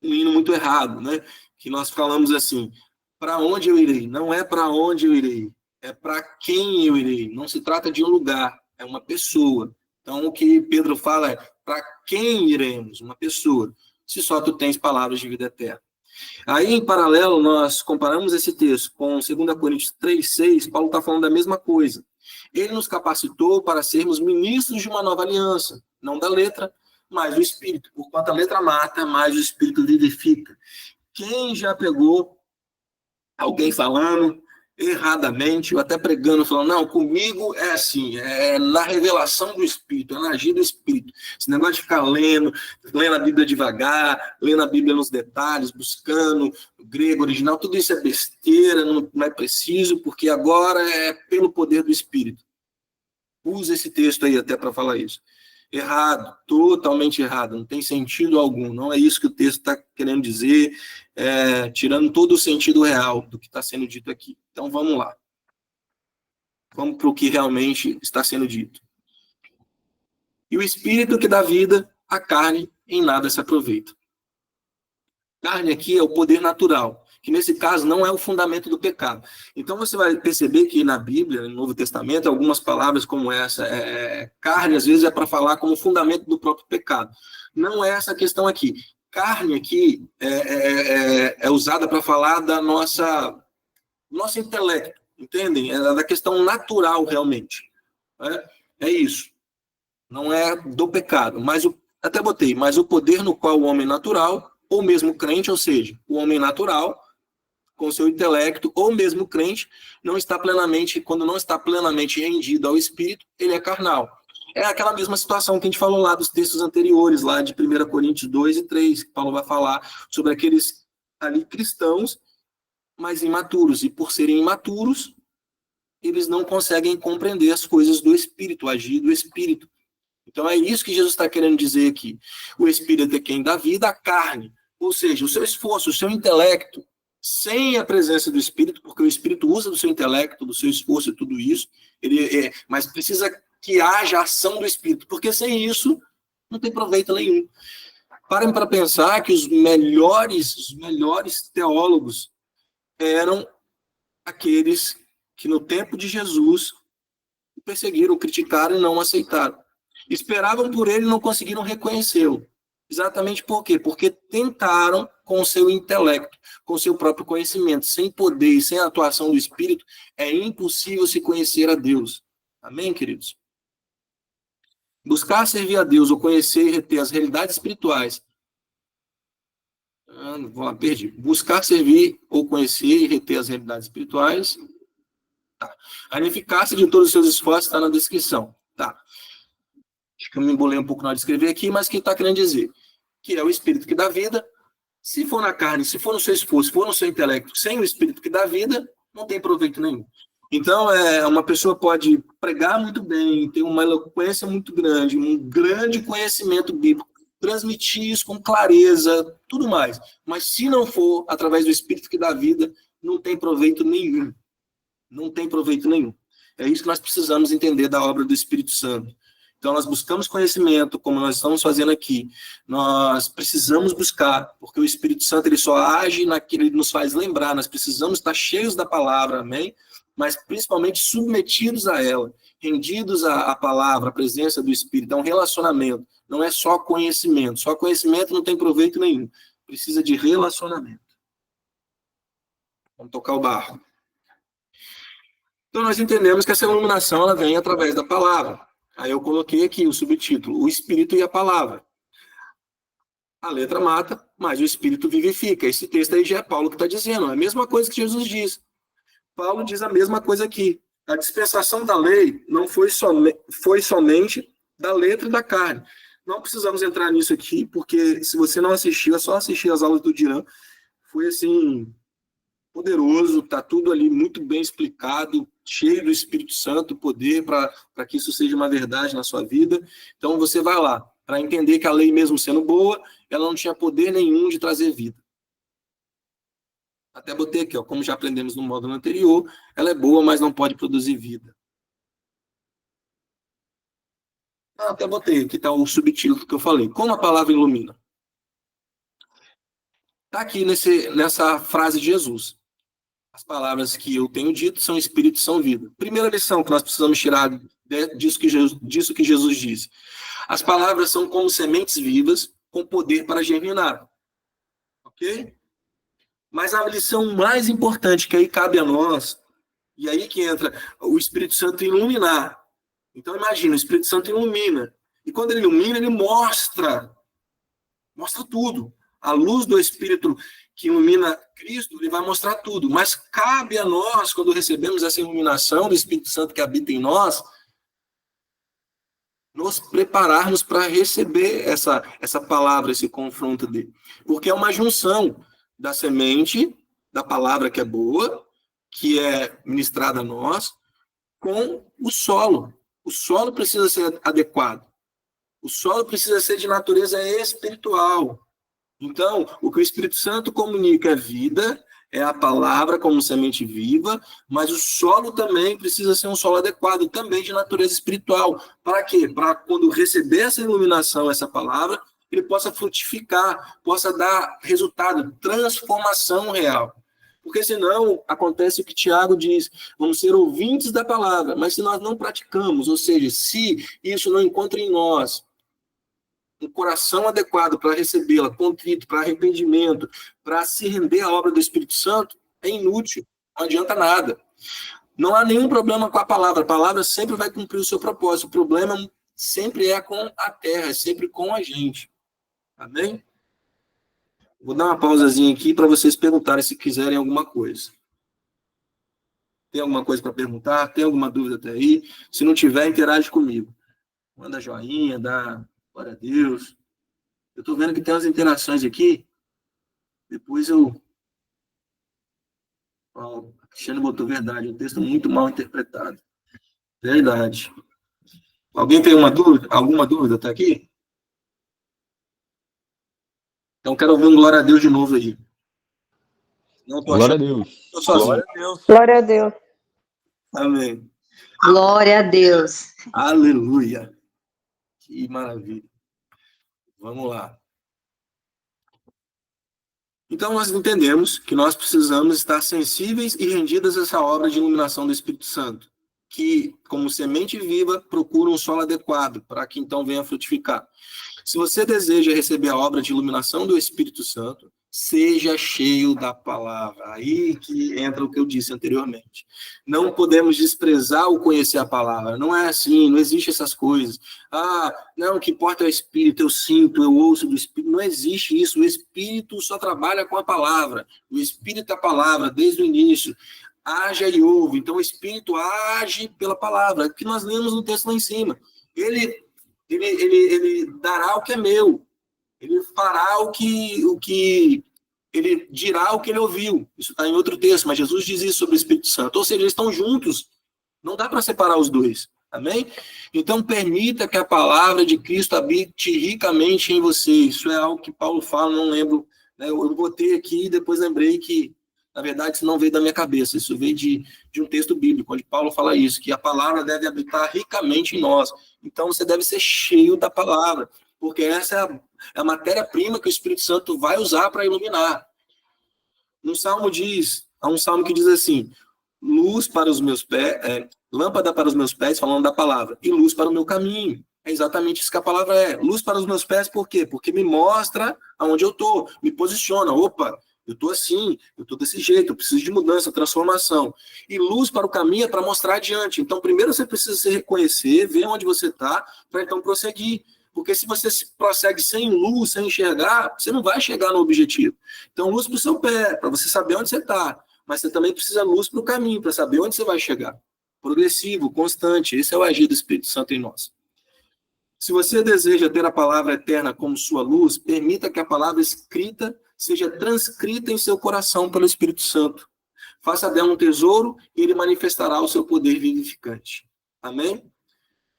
um hino muito errado, né? Que nós falamos assim: para onde eu irei? Não é para onde eu irei, é para quem eu irei. Não se trata de um lugar, é uma pessoa. Então, o que Pedro fala é: para quem iremos? Uma pessoa. Se só tu tens palavras de vida eterna. Aí, em paralelo, nós comparamos esse texto com 2 Coríntios 3:6, Paulo está falando da mesma coisa. Ele nos capacitou para sermos ministros de uma nova aliança, não da letra, mas do Espírito. Porquanto a letra mata, mas o Espírito vivifica. Quem já pegou alguém falando erradamente, ou até pregando, falando: não, comigo é assim, é na revelação do Espírito, é na agir do Espírito. Esse negócio de ficar lendo a Bíblia devagar, lendo a Bíblia nos detalhes, buscando o grego original, tudo isso é besteira, não é preciso, porque agora é pelo poder do Espírito. Usa esse texto aí até para falar isso. Errado, totalmente errado, não tem sentido algum, não é isso que o texto está querendo dizer, tirando todo o sentido real do que está sendo dito aqui. Então vamos lá, vamos para o que realmente está sendo dito. E o Espírito que dá vida, a carne em nada se aproveita. Carne aqui é o poder natural, que nesse caso não é o fundamento do pecado. Então você vai perceber que na Bíblia, no Novo Testamento, algumas palavras como essa, carne às vezes é para falar como fundamento do próprio pecado. Não é essa a questão aqui. Carne aqui é usada para falar da nosso intelecto, entendem? É da questão natural realmente. É isso. Não é do pecado, mas mas o poder no qual o homem natural, ou mesmo crente, ou seja, o homem natural, com seu intelecto, ou mesmo crente, quando não está plenamente rendido ao Espírito, ele é carnal. É aquela mesma situação que a gente falou lá dos textos anteriores, lá de 1 Coríntios 2 e 3, que Paulo vai falar sobre aqueles ali cristãos, mas imaturos. E por serem imaturos, eles não conseguem compreender as coisas do Espírito, agir do Espírito. Então é isso que Jesus está querendo dizer aqui. O Espírito é quem dá vida à carne, ou seja, o seu esforço, o seu intelecto, sem a presença do Espírito, porque o Espírito usa do seu intelecto, do seu esforço e tudo isso, mas precisa que haja ação do Espírito, porque sem isso não tem proveito nenhum. Parem para pensar que os melhores teólogos eram aqueles que no tempo de Jesus o perseguiram, o criticaram e não o aceitaram. Esperavam por ele e não conseguiram reconhecê-lo. Exatamente por quê? Porque tentaram com o seu intelecto, com o seu próprio conhecimento. Sem poder e sem a atuação do Espírito, é impossível se conhecer a Deus. Amém, queridos? Buscar servir a Deus ou conhecer e reter as realidades espirituais. Perdi. Buscar servir ou conhecer e reter as realidades espirituais. Tá. A ineficácia de todos os seus esforços está na descrição. Tá. Acho que eu me embolei um pouco na hora de escrever aqui, mas o que está querendo dizer? Que é o Espírito que dá vida. Se for na carne, se for no seu esforço, se for no seu intelecto, sem o Espírito que dá vida, não tem proveito nenhum. Então, uma pessoa pode pregar muito bem, ter uma eloquência muito grande, um grande conhecimento bíblico, transmitir isso com clareza, tudo mais. Mas se não for através do Espírito que dá vida, não tem proveito nenhum. Não tem proveito nenhum. É isso que nós precisamos entender da obra do Espírito Santo. Então, nós buscamos conhecimento, como nós estamos fazendo aqui. Nós precisamos buscar, porque o Espírito Santo ele só age naquilo que ele nos faz lembrar. Nós precisamos estar cheios da palavra, amém? Mas principalmente submetidos a ela, rendidos à palavra, à presença do Espírito. É um relacionamento, não é só conhecimento. Só conhecimento não tem proveito nenhum. Precisa de relacionamento. Vamos tocar o barco. Então, nós entendemos que essa iluminação ela vem através da palavra. Aí eu coloquei aqui o subtítulo, o Espírito e a Palavra. A letra mata, mas o Espírito vivifica. Esse texto aí já é Paulo que está dizendo. É a mesma coisa que Jesus diz. Paulo diz a mesma coisa aqui. A dispensação da lei não foi somente da letra e da carne. Não precisamos entrar nisso aqui, porque se você não assistiu, é só assistir as aulas do Dirã. Foi assim, poderoso, está tudo ali muito bem explicado, cheio do Espírito Santo, poder para que isso seja uma verdade na sua vida. Então você vai lá, para entender que a lei, mesmo sendo boa, ela não tinha poder nenhum de trazer vida. Até botei aqui, ó, como já aprendemos no módulo anterior, ela é boa, mas não pode produzir vida. Até botei, aqui está o subtítulo que eu falei. Como a palavra ilumina? Está aqui nessa frase de Jesus. As palavras que eu tenho dito são espírito e são vida. Primeira lição que nós precisamos tirar disso que Jesus disse. As palavras são como sementes vivas com poder para germinar. Ok? Mas a lição mais importante que aí cabe a nós, e aí que entra o Espírito Santo iluminar. Então imagina, o Espírito Santo ilumina. E quando ele ilumina, ele mostra tudo. A luz do Espírito que ilumina Cristo, ele vai mostrar tudo. Mas cabe a nós, quando recebemos essa iluminação do Espírito Santo que habita em nós, nos prepararmos para receber essa palavra, esse confronto dele. Porque é uma junção da semente, da palavra que é boa, que é ministrada a nós, com o solo. O solo precisa ser adequado. O solo precisa ser de natureza espiritual. Então, o que o Espírito Santo comunica é vida, é a palavra como semente viva, mas o solo também precisa ser um solo adequado, também de natureza espiritual. Para quê? Para quando receber essa iluminação, essa palavra, ele possa frutificar, possa dar resultado, transformação real. Porque senão acontece o que Tiago diz, vamos ser ouvintes da palavra, mas se nós não praticamos, ou seja, se isso não encontra em nós um coração adequado para recebê-la, contrito, para arrependimento, para se render à obra do Espírito Santo, é inútil, não adianta nada. Não há nenhum problema com a palavra sempre vai cumprir o seu propósito, o problema sempre é com a terra, é sempre com a gente. Amém? Vou dar uma pausazinha aqui para vocês perguntarem se quiserem alguma coisa. Tem alguma coisa para perguntar? Tem alguma dúvida até aí? Se não tiver, interage comigo. Manda joinha, dá glória a Deus. Eu estou vendo que tem umas interações aqui. Depois eu Ó, a Cristiane botou verdade, um texto muito mal interpretado. Verdade. Alguém tem uma dúvida? Alguma dúvida até aqui? Então quero ouvir um glória a Deus de novo aí. Não tô Glória a achando, Deus. tô sozinho. Glória a Deus. Amém. Glória a Deus. Aleluia. Que maravilha. Vamos lá. Então, nós entendemos que nós precisamos estar sensíveis e rendidas a essa obra de iluminação do Espírito Santo, que, como semente viva, procura um solo adequado, para que então venha frutificar. Se você deseja receber a obra de iluminação do Espírito Santo, seja cheio da palavra. Aí que entra o que eu disse anteriormente. Não podemos desprezar o conhecer a palavra. Não é assim, não existe essas coisas. Ah, não, o que importa é o Espírito, eu sinto, eu ouço do Espírito. Não existe isso. O Espírito só trabalha com a palavra. O Espírito é a palavra, desde o início. Haja e ouve. Então, o Espírito age pela palavra, que nós lemos no texto lá em cima. Ele dará o que é meu. Ele fará o que ele dirá o que ele ouviu. Isso está em outro texto, mas Jesus diz isso sobre o Espírito Santo. Ou seja, eles estão juntos. Não dá para separar os dois. Amém? Então, permita que a palavra de Cristo habite ricamente em você. Isso é algo que Paulo fala, não lembro. Né? Eu botei aqui e depois lembrei que, na verdade, isso não veio da minha cabeça. Isso veio de um texto bíblico, onde Paulo fala isso, que a palavra deve habitar ricamente em nós. Então, você deve ser cheio da palavra, porque essa é a matéria-prima que o Espírito Santo vai usar para iluminar. Há um salmo que diz assim, luz para os meus pés, lâmpada para os meus pés, falando da palavra, e luz para o meu caminho. É exatamente isso que a palavra é. Luz para os meus pés, por quê? Porque me mostra aonde eu estou, me posiciona. Opa, eu estou assim, eu estou desse jeito, eu preciso de mudança, transformação. E luz para o caminho é para mostrar adiante. Então, primeiro você precisa se reconhecer, ver onde você está, para então prosseguir. Porque se você prossegue sem luz, sem enxergar, você não vai chegar no objetivo. Então, luz para o seu pé, para você saber onde você está. Mas você também precisa de luz para o caminho, para saber onde você vai chegar. Progressivo, constante. Esse é o agir do Espírito Santo em nós. Se você deseja ter a palavra eterna como sua luz, permita que a palavra escrita seja transcrita em seu coração pelo Espírito Santo. Faça dela um tesouro e ele manifestará o seu poder vivificante. Amém?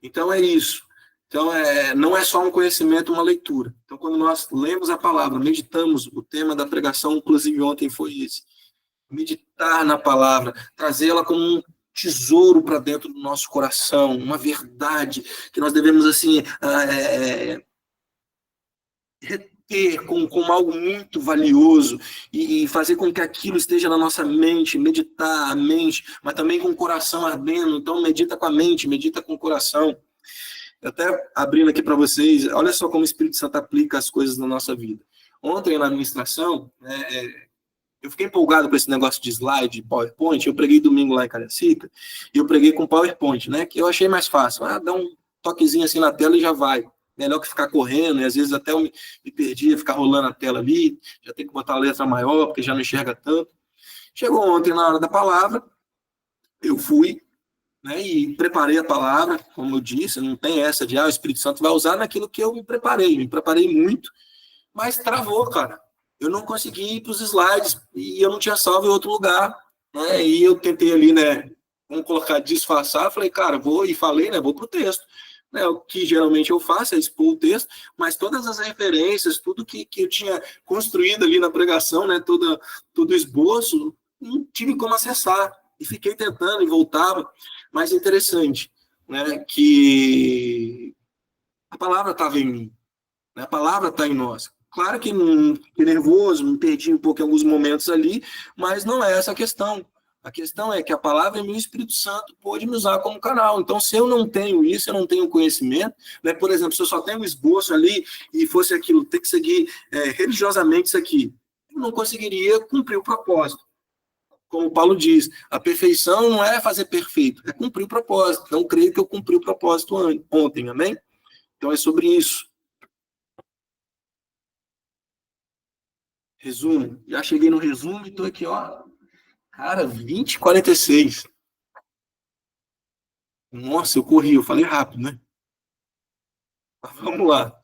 Então é isso. Então, não é só um conhecimento, uma leitura. Então, quando nós lemos a palavra, meditamos, o tema da pregação, inclusive ontem, foi esse. Meditar na palavra, trazê-la como um tesouro para dentro do nosso coração, uma verdade que nós devemos, assim, reter como algo muito valioso e fazer com que aquilo esteja na nossa mente, meditar a mente, mas também com o coração ardendo. Então, medita com a mente, medita com o coração. Até abrindo aqui para vocês, olha só como o Espírito Santo aplica as coisas na nossa vida. Ontem, na administração, eu fiquei empolgado com esse negócio de slide, PowerPoint. Eu preguei domingo lá em Cariacica, e eu preguei com PowerPoint, né? Que eu achei mais fácil. Dá um toquezinho assim na tela e já vai. Melhor que ficar correndo, e às vezes até eu me perdia, ficar rolando a tela ali, já tem que botar a letra maior, porque já não enxerga tanto. Chegou ontem, na hora da palavra, eu fui, né, e preparei a palavra, como eu disse, não tem essa de, o Espírito Santo vai usar naquilo que eu me preparei muito, mas travou, cara. Eu não consegui ir para os slides, e eu não tinha salvo em outro lugar, né, e eu tentei ali, né, vamos colocar, disfarçar, falei, cara, vou para o texto. Né, o que geralmente eu faço é expor o texto, mas todas as referências, tudo que eu tinha construído ali na pregação, né, todo o esboço, não tive como acessar, e fiquei tentando e voltava. Mas interessante, né, que a palavra estava em mim, né, a palavra está em nós. Claro que fiquei nervoso, me perdi um pouco em alguns momentos ali, mas não é essa a questão. A questão é que a palavra em mim, o Espírito Santo pôde me usar como canal. Então, se eu não tenho isso, eu não tenho conhecimento, né, por exemplo, se eu só tenho um esboço ali e fosse aquilo, ter que seguir religiosamente isso aqui, eu não conseguiria cumprir o propósito. Como Paulo diz, a perfeição não é fazer perfeito, é cumprir o propósito. Não creio que eu cumpri o propósito ontem, amém? Então é sobre isso. Resumo. Já cheguei no resumo e estou aqui, ó. Cara, 20h46. Nossa, eu falei rápido, né? Mas vamos lá.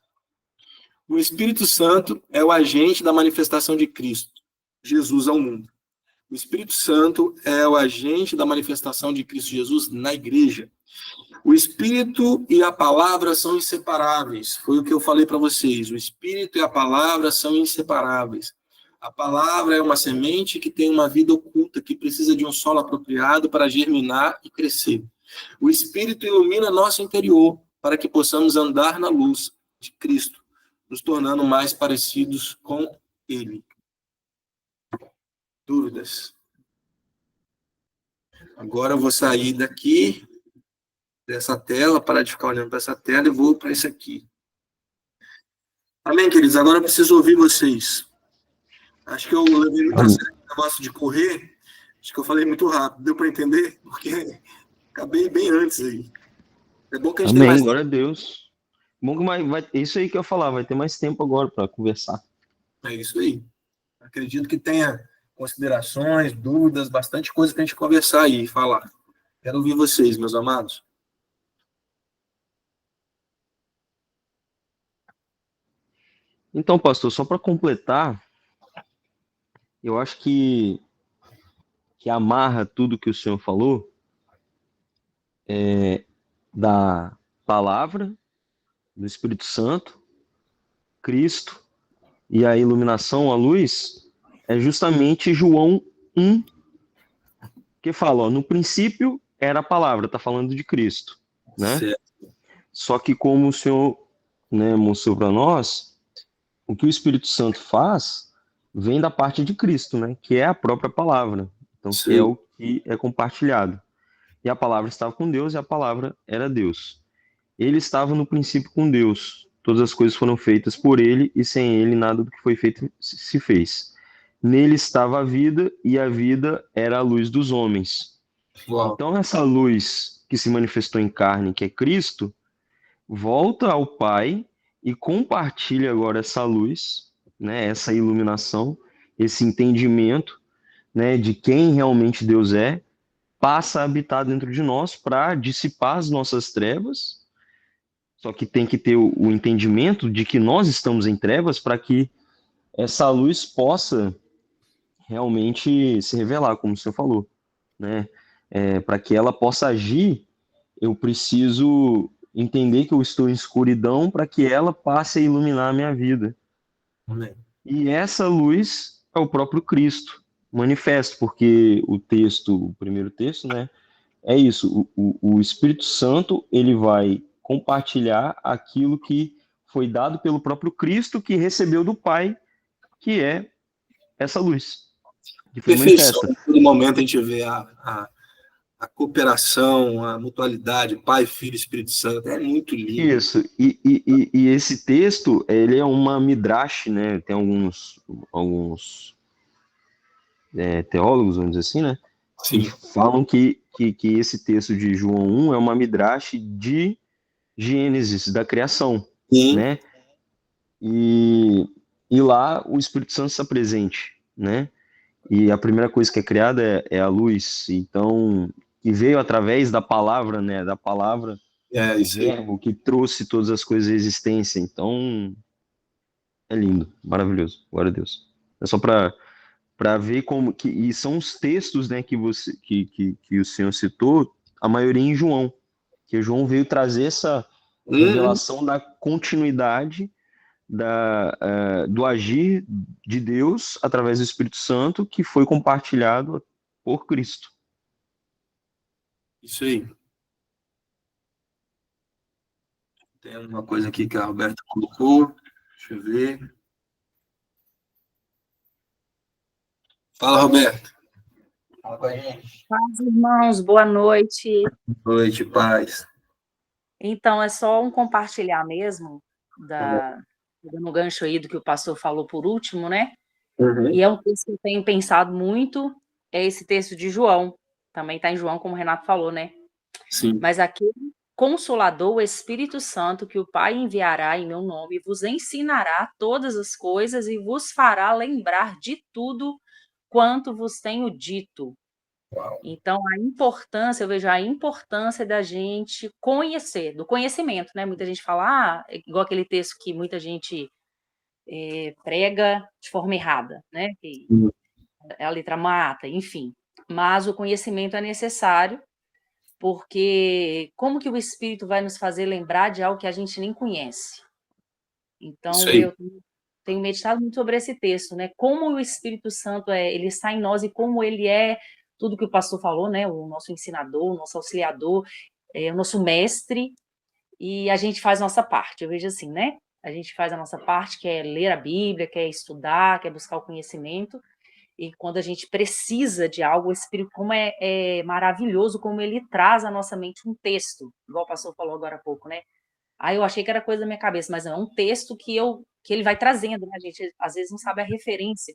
O Espírito Santo é o agente da manifestação de Cristo, Jesus ao mundo. O Espírito Santo é o agente da manifestação de Cristo Jesus na igreja. O Espírito e a palavra são inseparáveis. Foi o que eu falei para vocês. O Espírito e a palavra são inseparáveis. A palavra é uma semente que tem uma vida oculta, que precisa de um solo apropriado para germinar e crescer. O Espírito ilumina nosso interior para que possamos andar na luz de Cristo, nos tornando mais parecidos com Ele. Dúvidas? Agora eu vou sair daqui, dessa tela, parar de ficar olhando para essa tela e vou para esse aqui. Amém, queridos? Agora eu preciso ouvir vocês. Acho que eu levei muito a sério o negócio de correr. Acho que eu falei muito rápido. Deu para entender? Porque acabei bem antes aí. É bom que a gente tenha Amém, mais glória a Deus. Bom que isso aí que eu ia falar, vai ter mais tempo agora para conversar. É isso aí. Acredito que tenha considerações, dúvidas, bastante coisa para a gente conversar aí e falar. Quero ouvir vocês, meus amados. Então, pastor, só para completar, eu acho que amarra tudo que o senhor falou da palavra, do Espírito Santo, Cristo e a iluminação, a luz, é justamente João 1, que fala, ó, no princípio era a palavra, está falando de Cristo, né? Certo. Só que como o senhor, né, mostrou para nós, o que o Espírito Santo faz vem da parte de Cristo, né, que é a própria palavra, então que é o que é compartilhado. E a palavra estava com Deus e a palavra era Deus. Ele estava no princípio com Deus. Todas as coisas foram feitas por ele e sem ele nada do que foi feito se fez. Nele estava a vida e a vida era a luz dos homens. Uau. Então essa luz que se manifestou em carne, que é Cristo, volta ao Pai e compartilha agora essa luz, né, essa iluminação, esse entendimento, né, de quem realmente Deus é, passa a habitar dentro de nós para dissipar as nossas trevas. Só que tem que ter o entendimento de que nós estamos em trevas para que essa luz possa realmente se revelar, como o senhor falou, né? Para que ela possa agir, eu preciso entender que eu estou em escuridão para que ela passe a iluminar a minha vida. Amém. E essa luz é o próprio Cristo manifesto, porque o primeiro texto, né, é isso, o Espírito Santo, ele vai compartilhar aquilo que foi dado pelo próprio Cristo, que recebeu do Pai, que é essa luz, que foi Perfeição. manifesta. Em todo momento a gente vê a cooperação, a mutualidade, Pai, Filho e Espírito Santo. É muito lindo. Isso, e esse texto, ele é uma midrash, né, tem alguns teólogos, vamos dizer assim, né, Sim. que falam que esse texto de João 1 é uma midrash de Gênesis, da criação, Sim. né? E lá o Espírito Santo está presente, né? E a primeira coisa que é criada é a luz, então, que veio através da palavra, né? Da palavra, É o isso aí. verbo que trouxe todas as coisas à existência. Então, é lindo, maravilhoso, glória a Deus. É só para ver como que, e são os textos, né, que o senhor citou, a maioria em João, que João veio trazer essa revelação da continuidade do agir de Deus através do Espírito Santo, que foi compartilhado por Cristo. Isso aí. Tem uma coisa aqui que a Roberta colocou. Deixa eu ver. Fala, Roberta. Fala com a gente. Paz, irmãos, boa noite. Boa noite, paz. Então, é só um compartilhar mesmo, no gancho aí do que o pastor falou por último, né? Uhum. E é um texto que eu tenho pensado muito, é esse texto de João. Também está em João, como o Renato falou, né? Sim. Mas aquele Consolador, o Espírito Santo, que o Pai enviará em meu nome, vos ensinará todas as coisas e vos fará lembrar de tudo quanto vos tenho dito. Uau. Então, eu vejo a importância da gente conhecer, do conhecimento, né? Muita gente fala, igual aquele texto que muita gente prega de forma errada, né? Que a letra mata, enfim. Mas o conhecimento é necessário, porque como que o Espírito vai nos fazer lembrar de algo que a gente nem conhece? Isso Então, aí. eu tenho meditado muito sobre esse texto, né? Como o Espírito Santo ele está em nós e como ele é tudo que o pastor falou, né? O nosso ensinador, o nosso auxiliador, o nosso mestre, e a gente faz a nossa parte. Eu vejo assim, né? A gente faz a nossa parte, que é ler a Bíblia, quer estudar, quer buscar o conhecimento, e quando a gente precisa de algo, o Espírito, como é maravilhoso, como ele traz à nossa mente um texto, igual o pastor falou agora há pouco, né? Aí eu achei que era coisa da minha cabeça, mas não, é um texto que ele vai trazendo, né? A gente às vezes não sabe a referência,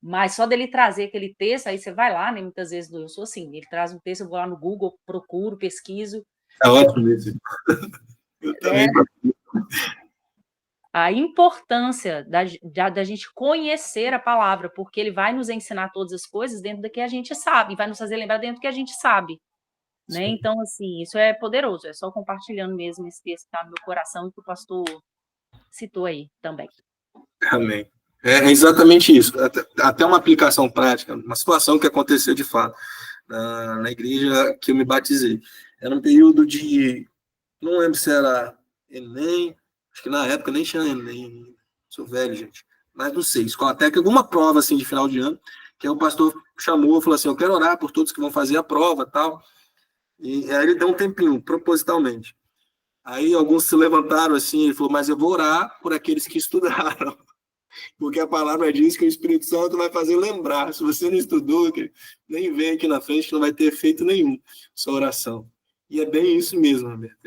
mas só dele trazer aquele texto, aí você vai lá, né? Muitas vezes eu sou assim, ele traz um texto, eu vou lá no Google, procuro, pesquiso. É ótimo isso. Eu também. A importância da gente conhecer a palavra, porque ele vai nos ensinar todas as coisas dentro do que a gente sabe, vai nos fazer lembrar dentro do que a gente sabe, né? Então, assim, isso é poderoso, é só compartilhando mesmo esse texto que está no meu coração e que o pastor citou aí também. Amém. É exatamente isso. Até uma aplicação prática, uma situação que aconteceu de fato na igreja que eu me batizei. Era um período de, não lembro se era Enem, acho que na época nem tinha Enem, sou velho, gente, mas não sei, escola técnica, alguma prova assim de final de ano, que aí o pastor chamou, falou assim, eu quero orar por todos que vão fazer a prova, tal, e aí ele deu um tempinho, propositalmente. Aí alguns se levantaram assim, ele falou, mas eu vou orar por aqueles que estudaram, porque a palavra diz que o Espírito Santo vai fazer lembrar. Se você não estudou, nem vem aqui na frente, não vai ter efeito nenhum sua oração. E é bem isso mesmo, Roberto.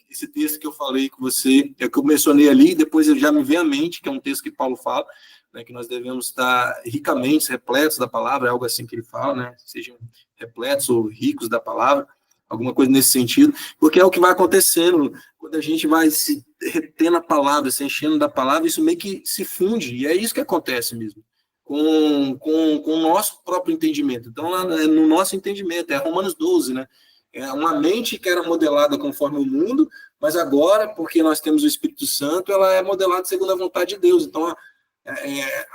Esse texto que eu falei com você, é que eu mencionei ali, depois já me veio à mente, que é um texto que Paulo fala, né, que nós devemos estar ricamente repletos da palavra, é algo assim que ele fala, né, sejam repletos ou ricos da palavra, alguma coisa nesse sentido, porque é o que vai acontecendo quando a gente vai se retendo a palavra, se enchendo da palavra, isso meio que se funde, e é isso que acontece mesmo, com o nosso próprio entendimento. Então, lá no nosso entendimento, é Romanos 12, né? É uma mente que era modelada conforme o mundo, mas agora, porque nós temos o Espírito Santo, ela é modelada segundo a vontade de Deus. Então,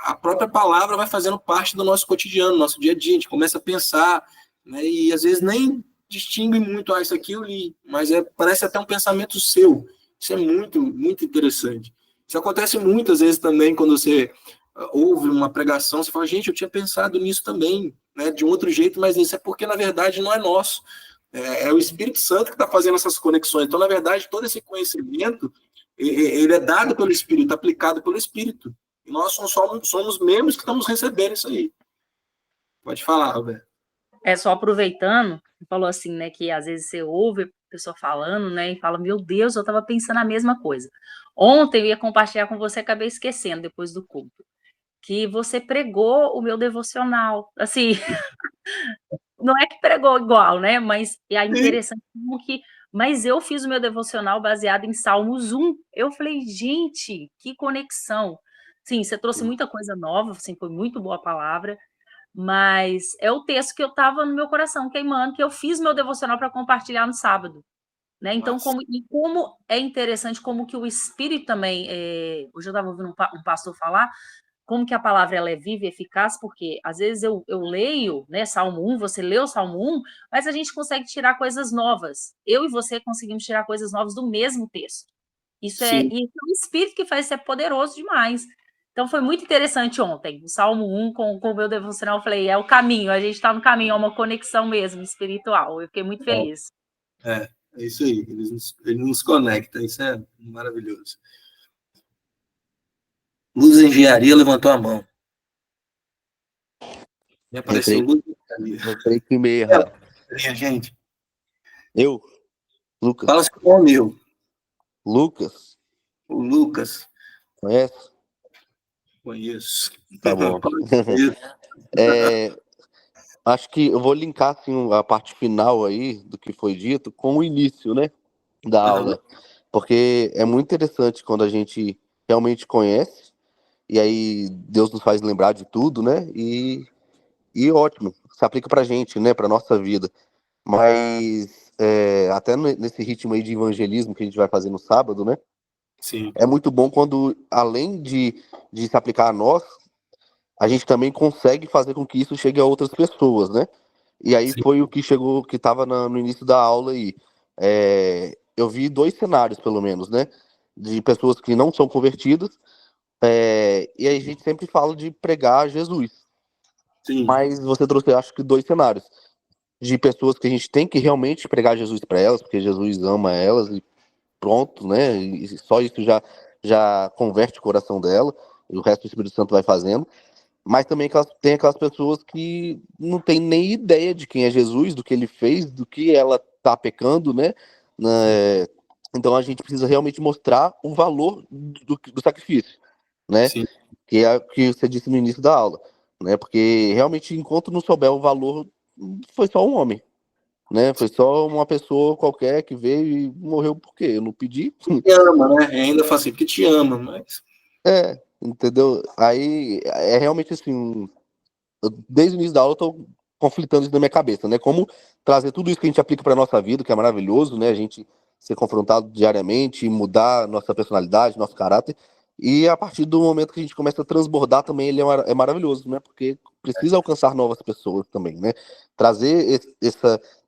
a própria palavra vai fazendo parte do nosso cotidiano, nosso dia a dia, a gente começa a pensar, né? E às vezes nem distingue muito, isso aqui eu li, mas parece até um pensamento seu. Isso é muito, muito interessante. Isso acontece muitas vezes também quando você ouve uma pregação, você fala, gente, eu tinha pensado nisso também, né, de um outro jeito, mas isso é porque, na verdade, não é nosso. É o Espírito Santo que está fazendo essas conexões. Então, na verdade, todo esse conhecimento, ele é dado pelo Espírito, aplicado pelo Espírito. E nós somos membros que estamos recebendo isso aí. Pode falar, Roberto. Só aproveitando, você falou assim, né, que às vezes você ouve a pessoa falando, né, e fala, meu Deus, eu estava pensando a mesma coisa. Ontem eu ia compartilhar com você, acabei esquecendo depois do culto, que você pregou o meu devocional, assim, não é que pregou igual, né, mas é interessante como que, mas eu fiz o meu devocional baseado em Salmos 1, eu falei, gente, que conexão. Sim, você trouxe muita coisa nova, assim, foi muito boa a palavra, mas é o texto que eu estava no meu coração queimando, que eu fiz meu devocional para compartilhar no sábado, né? Então, como é interessante, como que o Espírito também, hoje eu estava ouvindo um pastor falar, como que a palavra ela é viva e eficaz, porque às vezes eu leio, né, Salmo 1, você leu o Salmo 1, mas a gente consegue tirar coisas novas. Eu e você conseguimos tirar coisas novas do mesmo texto. Isso é o Espírito que faz, isso é poderoso demais. Então, foi muito interessante ontem, o Salmo 1 com o meu devocional, eu falei, é o caminho, a gente está no caminho, é uma conexão mesmo, espiritual, eu fiquei muito feliz. É isso aí, ele nos conecta, isso é maravilhoso. Luz Engenharia levantou a mão. Me apareceu Luz Engenharia. Entrei com e-mail errado. Gente. Eu? Lucas. Fala seu nome, meu. Lucas? O Lucas. Conhece? Conheço. Tá bom. Acho que eu vou linkar assim, a parte final aí do que foi dito com o início, né, da aula. Porque é muito interessante quando a gente realmente conhece, e aí Deus nos faz lembrar de tudo, né? E ótimo, se aplica pra gente, né? Pra nossa vida. Mas até nesse ritmo aí de evangelismo que a gente vai fazer no sábado, né? Sim. É muito bom quando, além de se aplicar a nós, a gente também consegue fazer com que isso chegue a outras pessoas, né? E aí Sim. foi o que chegou, que estava no início da aula aí. Eu vi 2 cenários, pelo menos, né? De pessoas que não são convertidas, e aí a gente sempre fala de pregar Jesus. Sim. Mas você trouxe, eu acho que 2 cenários. De pessoas que a gente tem que realmente pregar Jesus para elas, porque Jesus ama elas e pronto, né? E só isso já converte o coração dela, e o resto do Espírito Santo vai fazendo. Mas também tem aquelas pessoas que não tem nem ideia de quem é Jesus, do que ele fez, do que ela tá pecando, né? Então a gente precisa realmente mostrar o valor do sacrifício, né? Sim. Que é o que você disse no início da aula, né? Porque realmente, enquanto não souber o valor, foi só um homem, né? Foi só uma pessoa qualquer que veio e morreu por quê? Eu não pedi. Te ama, né? Ainda fala assim, porque te ama, mas... Entendeu? Aí é realmente assim, desde o início da aula eu tô conflitando isso na minha cabeça, né? Como trazer tudo isso que a gente aplica para nossa vida, que é maravilhoso, né? A gente ser confrontado diariamente, mudar nossa personalidade, nosso caráter. E a partir do momento que a gente começa a transbordar também, ele é maravilhoso, né? Porque precisa alcançar novas pessoas também, né? Trazer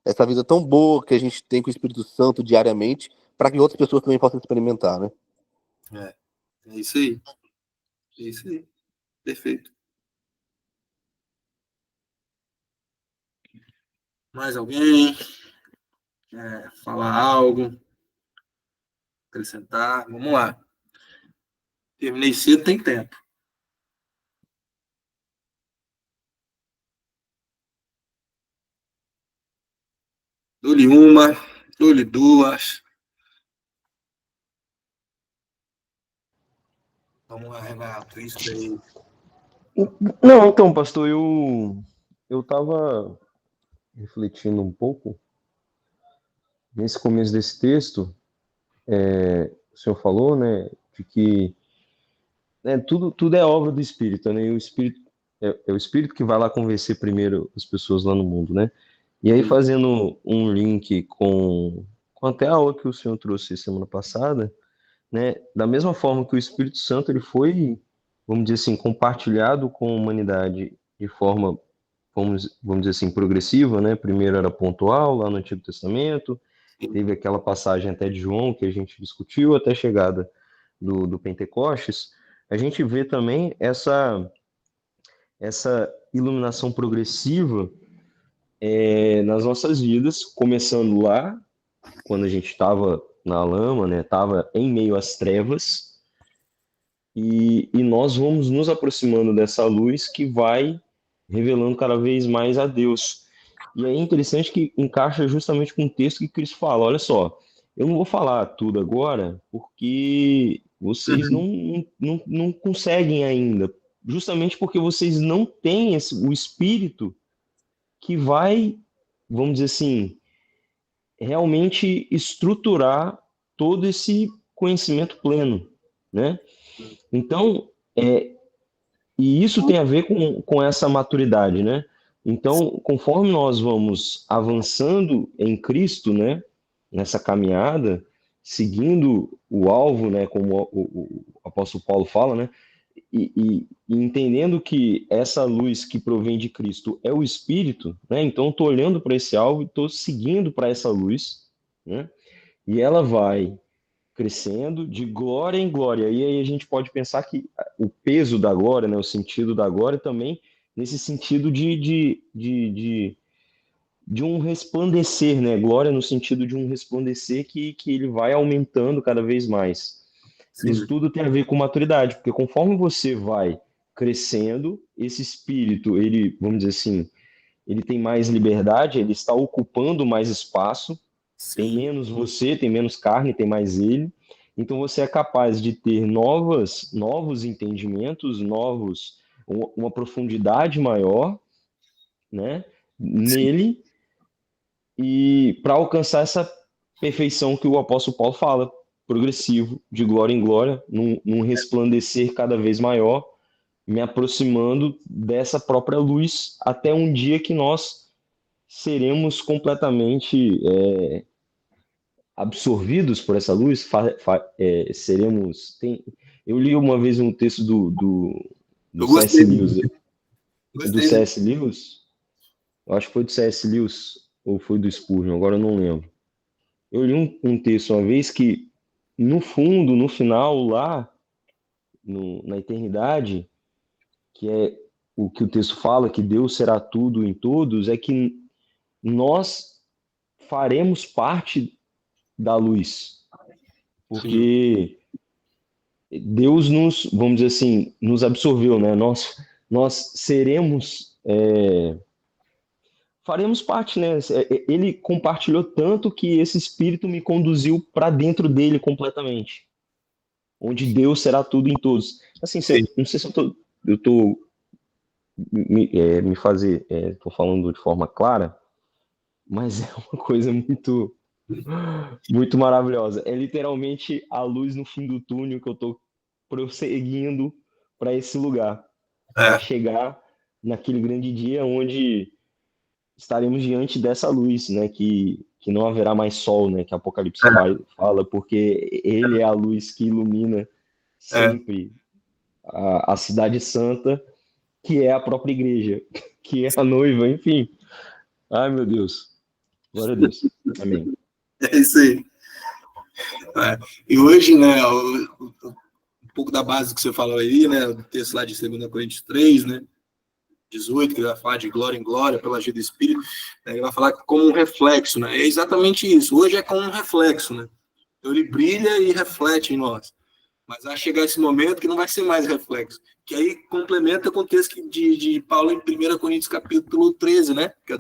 essa vida tão boa que a gente tem com o Espírito Santo diariamente, para que outras pessoas também possam experimentar, né? É isso aí. É isso aí. Perfeito. Mais alguém? Quer falar algo? Acrescentar? Vamos lá. Terminei cedo, tem tempo. Dou-lhe uma, dou-lhe duas. Vamos lá, Renato. Isso daí. Não, então, pastor, eu estava refletindo um pouco nesse começo desse texto. O senhor falou, né, de que tudo é obra do Espírito, né? E o Espírito é o Espírito que vai lá convencer primeiro as pessoas lá no mundo, né? E aí, fazendo um link com até a aula que o senhor trouxe semana passada, né? Da mesma forma que o Espírito Santo ele foi, vamos dizer assim, compartilhado com a humanidade de forma, vamos dizer assim, progressiva, né? Primeiro era pontual lá no Antigo Testamento, teve aquela passagem até de João que a gente discutiu até a chegada do Pentecostes. A gente vê também essa iluminação progressiva nas nossas vidas, começando lá, quando a gente estava na lama, né? Estava em meio às trevas, e nós vamos nos aproximando dessa luz que vai revelando cada vez mais a Deus. E aí é interessante que encaixa justamente com o texto que Cristo fala, olha só, eu não vou falar tudo agora, porque vocês não conseguem ainda, justamente porque vocês não têm o Espírito que vai, vamos dizer assim, realmente estruturar todo esse conhecimento pleno, né? Então, e isso tem a ver com essa maturidade, né? Então, conforme nós vamos avançando em Cristo, né, nessa caminhada, seguindo o alvo, né, como o apóstolo Paulo fala, né, e entendendo que essa luz que provém de Cristo é o Espírito, né, então estou olhando para esse alvo e estou seguindo para essa luz, né, e ela vai crescendo de glória em glória. E aí a gente pode pensar que o peso da glória, né, o sentido da glória também nesse sentido de um resplandecer, né? Glória no sentido de um resplandecer que ele vai aumentando cada vez mais. Isso Sim. tudo tem a ver com maturidade, porque conforme você vai crescendo, esse espírito, ele, vamos dizer assim, ele tem mais liberdade, ele está ocupando mais espaço, tem Sim. menos você, tem menos carne, tem mais ele. Então você é capaz de ter novos entendimentos, uma profundidade maior, né, nele, e para alcançar essa perfeição que o apóstolo Paulo fala, progressivo, de glória em glória, num resplandecer cada vez maior, me aproximando dessa própria luz até um dia que nós seremos completamente absorvidos por essa luz, seremos. Eu li uma vez um texto do Eu gostei. C.S. Lewis. Do Gostei. C.S. Lewis? Eu acho que foi do C.S. Lewis ou foi do Spurgeon, agora eu não lembro. Eu li um texto uma vez que, no fundo, no final, lá, na eternidade, que é o que o texto fala, que Deus será tudo em todos, é que nós faremos parte da luz. Porque Deus nos, vamos dizer assim, nos absorveu, né? Nós seremos, faremos parte, né? Ele compartilhou tanto que esse Espírito me conduziu para dentro dele completamente, onde Deus será tudo em todos. Assim, não sei se eu tô tô falando de forma clara, mas é uma coisa muito, muito maravilhosa. É literalmente a luz no fim do túnel que eu tô prosseguindo para esse lugar, para chegar naquele grande dia onde estaremos diante dessa luz, né? Que não haverá mais sol, né? Que Apocalipse fala, porque ele é a luz que ilumina sempre a cidade santa, que é a própria igreja, que é a noiva, enfim. Ai, meu Deus. Glória a Deus. Amém. É isso aí. E hoje, né, um pouco da base que você falou aí, né, o texto lá de 2 Coríntios 3, né, 18, que ele vai falar de glória em glória pela ajuda do Espírito, né, ele vai falar como um reflexo, né, é exatamente isso. Hoje é como um reflexo, né, então ele brilha e reflete em nós. Mas vai chegar esse momento que não vai ser mais reflexo, que aí complementa com o texto de Paulo em 1 Coríntios capítulo 13, né, que é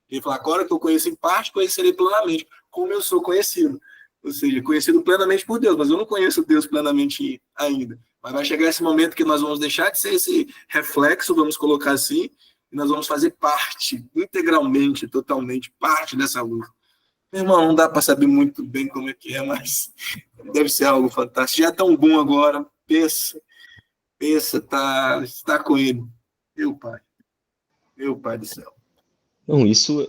ele fala, agora que eu conheço em parte, conhecerei plenamente, como eu sou conhecido. Ou seja, conhecido plenamente por Deus, mas eu não conheço Deus plenamente ainda. Mas vai chegar esse momento que nós vamos deixar de ser esse reflexo, vamos colocar assim, e nós vamos fazer parte, integralmente, totalmente, parte dessa luz. Meu irmão, não dá para saber muito bem como é que é, mas deve ser algo fantástico. Já é tão bom agora, pensa, está com ele. Meu Pai do céu. Não, isso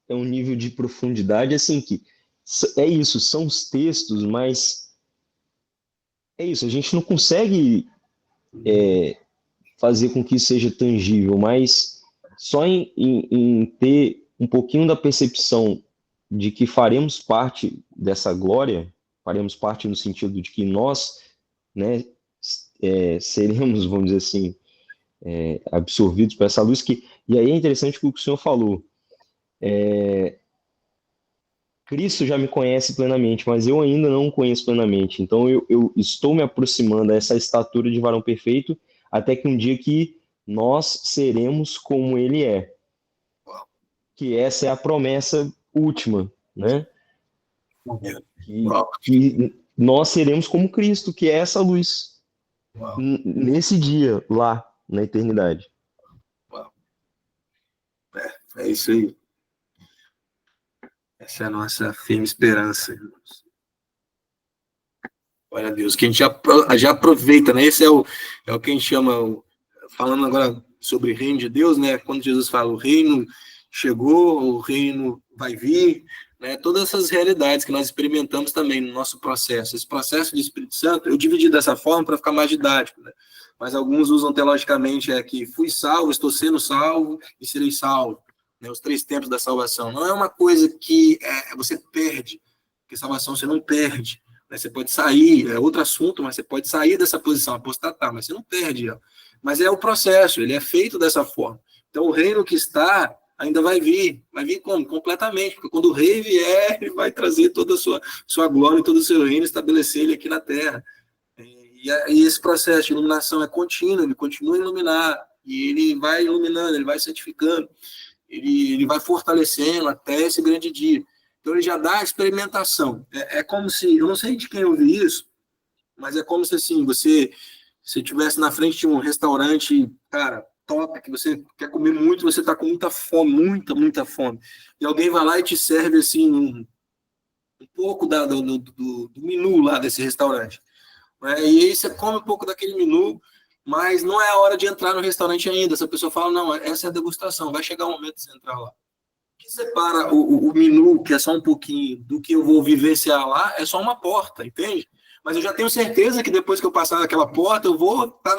é um nível de profundidade, assim, que é isso, são os textos, mas é isso, a gente não consegue fazer com que isso seja tangível, mas só em ter um pouquinho da percepção de que faremos parte dessa glória, faremos parte no sentido de que nós, né, seremos, vamos dizer assim, absorvidos por essa luz, e aí é interessante o que o senhor falou. Cristo já me conhece plenamente, mas eu ainda não o conheço plenamente. Então eu estou me aproximando a essa estatura de varão perfeito, até que um dia que nós seremos como ele é. Que essa é a promessa última, né? Que nós seremos como Cristo, que é essa luz. Nesse dia, lá, na eternidade. É isso aí. Essa é a nossa firme esperança, irmãos. Glória a Deus. Que a gente já aproveita, né? Esse é o que a gente chama, falando agora sobre o reino de Deus, né? Quando Jesus fala, o reino chegou, o reino vai vir, né? Todas essas realidades que nós experimentamos também no nosso processo. Esse processo de Espírito Santo, eu dividi dessa forma para ficar mais didático, né? Mas alguns usam teologicamente que fui salvo, estou sendo salvo e serei salvo. Né, os 3 tempos da salvação. Não é uma coisa que você perde, porque salvação você não perde. Né, você pode sair, é outro assunto, mas você pode sair dessa posição, apostatar, mas você não perde. Ó. Mas é o processo, ele é feito dessa forma. Então o reino que está ainda vai vir como? Completamente, porque quando o rei vier, ele vai trazer toda a sua glória e todo o seu reino, estabelecer ele aqui na terra. E esse processo de iluminação é contínuo, ele continua a iluminar, e ele vai iluminando, ele vai santificando. Ele vai fortalecendo até esse grande dia. Então, ele já dá a experimentação. É como se, eu não sei de quem eu vi isso, mas é como se, assim, você estivesse na frente de um restaurante, cara, top, que você quer comer muito, você está com muita fome, muita fome. E alguém vai lá e te serve, assim, um pouco do menu lá desse restaurante. Né? E aí você come um pouco daquele menu, mas não é a hora de entrar no restaurante ainda. Essa pessoa fala, não, essa é a degustação, vai chegar o momento de você entrar lá. O que separa o menu, que é só um pouquinho, do que eu vou vivenciar lá, é só uma porta, entende? Mas eu já tenho certeza que depois que eu passar naquela porta, eu vou estar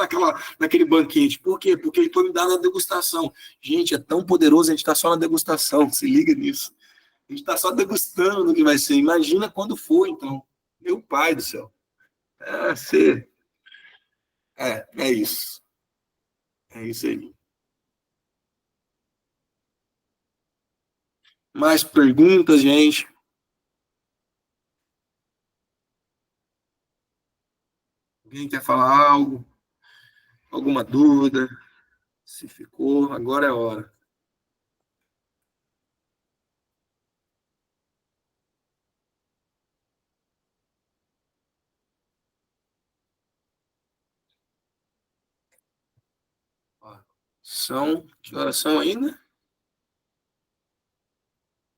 naquele banquete. Por quê? Porque ele foi me dar na degustação. Gente, é tão poderoso, a gente está só na degustação, se liga nisso. A gente está só degustando do que vai ser. Imagina quando for, então. Meu pai do céu. É isso. É isso aí. Mais perguntas, gente? Alguém quer falar algo? Alguma dúvida? Se ficou, agora é a hora. Que horas são ainda?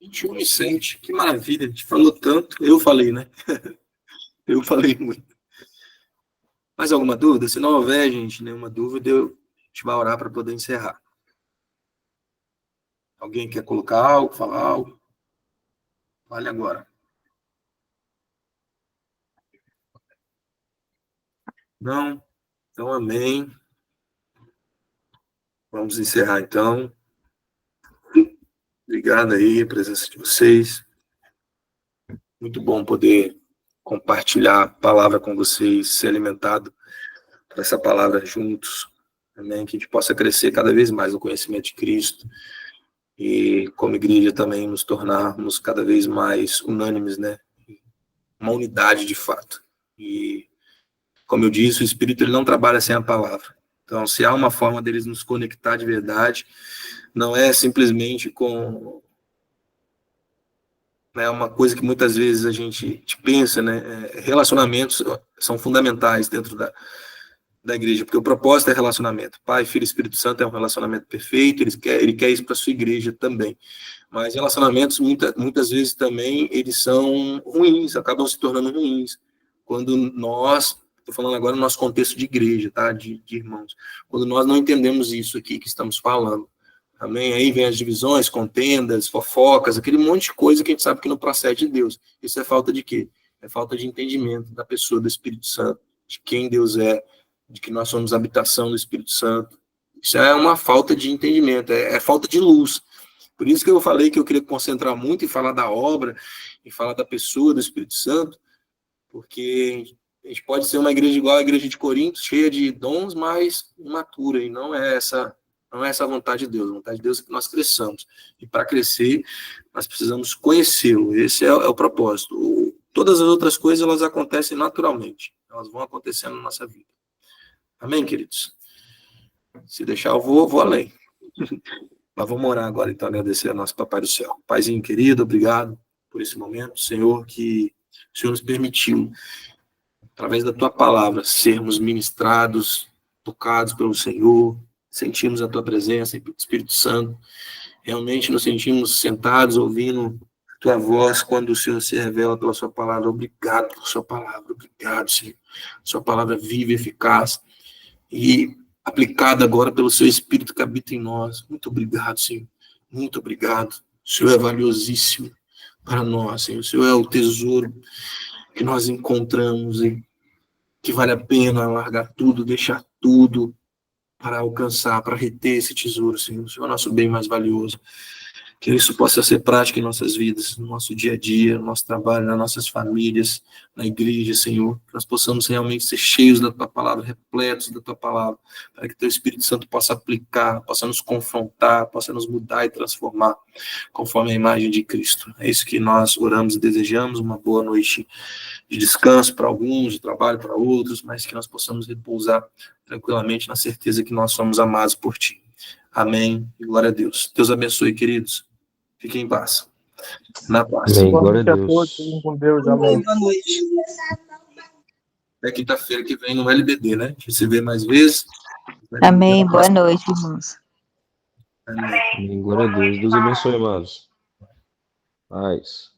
21h07. Que maravilha, a gente falou tanto. Eu falei, né? Eu falei muito. Mais alguma dúvida? Se não houver, gente, nenhuma dúvida, a gente vai orar para poder encerrar. Alguém quer colocar algo, falar algo? Vale agora. Não? Então, amém. Vamos encerrar, então. Obrigado aí, a presença de vocês. Muito bom poder compartilhar a palavra com vocês, ser alimentado por essa palavra juntos. Amém? Que a gente possa crescer cada vez mais no conhecimento de Cristo e, como igreja, também nos tornarmos cada vez mais unânimes, né? Uma unidade de fato. E, como eu disse, o Espírito ele não trabalha sem a palavra. Então, se há uma forma deles nos conectar de verdade, não é simplesmente com... É uma coisa que muitas vezes a gente pensa, né? Relacionamentos são fundamentais dentro da igreja, porque o propósito é relacionamento. Pai, Filho e Espírito Santo é um relacionamento perfeito, ele quer isso para a sua igreja também. Mas relacionamentos, muitas vezes também, eles são ruins, acabam se tornando ruins. Quando nós, estou falando agora no nosso contexto de igreja, tá? De irmãos. Quando nós não entendemos isso aqui que estamos falando. Amém? Aí vem as divisões, contendas, fofocas, aquele monte de coisa que a gente sabe que não procede de Deus. Isso é falta de quê? É falta de entendimento da pessoa do Espírito Santo, de quem Deus é, de que nós somos habitação do Espírito Santo. Isso é uma falta de entendimento, é falta de luz. Por isso que eu falei que eu queria concentrar muito em falar da obra, em falar da pessoa do Espírito Santo, porque a gente pode ser uma igreja igual à igreja de Corinto, cheia de dons, mas imatura, e não é essa a vontade de Deus. A vontade de Deus é que nós cresçamos. E para crescer, nós precisamos conhecê-lo. Esse é o propósito. Todas as outras coisas, elas acontecem naturalmente. Elas vão acontecendo na nossa vida. Amém, queridos? Se deixar, eu vou além. Mas vamos orar agora, então, agradecer ao nosso Papai do Céu. Paizinho querido, obrigado por esse momento. Senhor, que o Senhor nos permitiu, através da Tua palavra, sermos ministrados, tocados pelo Senhor, sentimos a Tua presença, Espírito Santo. Realmente nos sentimos sentados, ouvindo a Tua voz, quando o Senhor se revela pela Sua palavra. Obrigado por Sua palavra, obrigado, Senhor. Sua palavra viva e eficaz e aplicada agora pelo Seu Espírito que habita em nós. Muito obrigado, Senhor. Muito obrigado. O Senhor é valiosíssimo para nós, Senhor. O Senhor é o tesouro que nós encontramos e que vale a pena largar tudo, deixar tudo para alcançar, para reter esse tesouro, Senhor. O Senhor é o nosso bem mais valioso. Que isso possa ser prática em nossas vidas, no nosso dia a dia, no nosso trabalho, nas nossas famílias, na igreja, Senhor. Que nós possamos realmente ser cheios da Tua palavra, repletos da Tua palavra, para que Teu Espírito Santo possa aplicar, possa nos confrontar, possa nos mudar e transformar, conforme a imagem de Cristo. É isso que nós oramos e desejamos. Uma boa noite de descanso para alguns, de trabalho para outros, mas que nós possamos repousar tranquilamente na certeza que nós somos amados por Ti. Amém. E glória a Deus. Deus abençoe, queridos. Fiquem em paz. Na paz. Amém. Boa Glória a noite a Deus. todos. Fiquem com Deus. Amém. Boa noite. É quinta-feira que vem no LBD, né? A gente se vê mais vezes. Amém. Boa noite, irmãos. Amém. Amém. Glória a Deus. Deus abençoe, amados. Paz.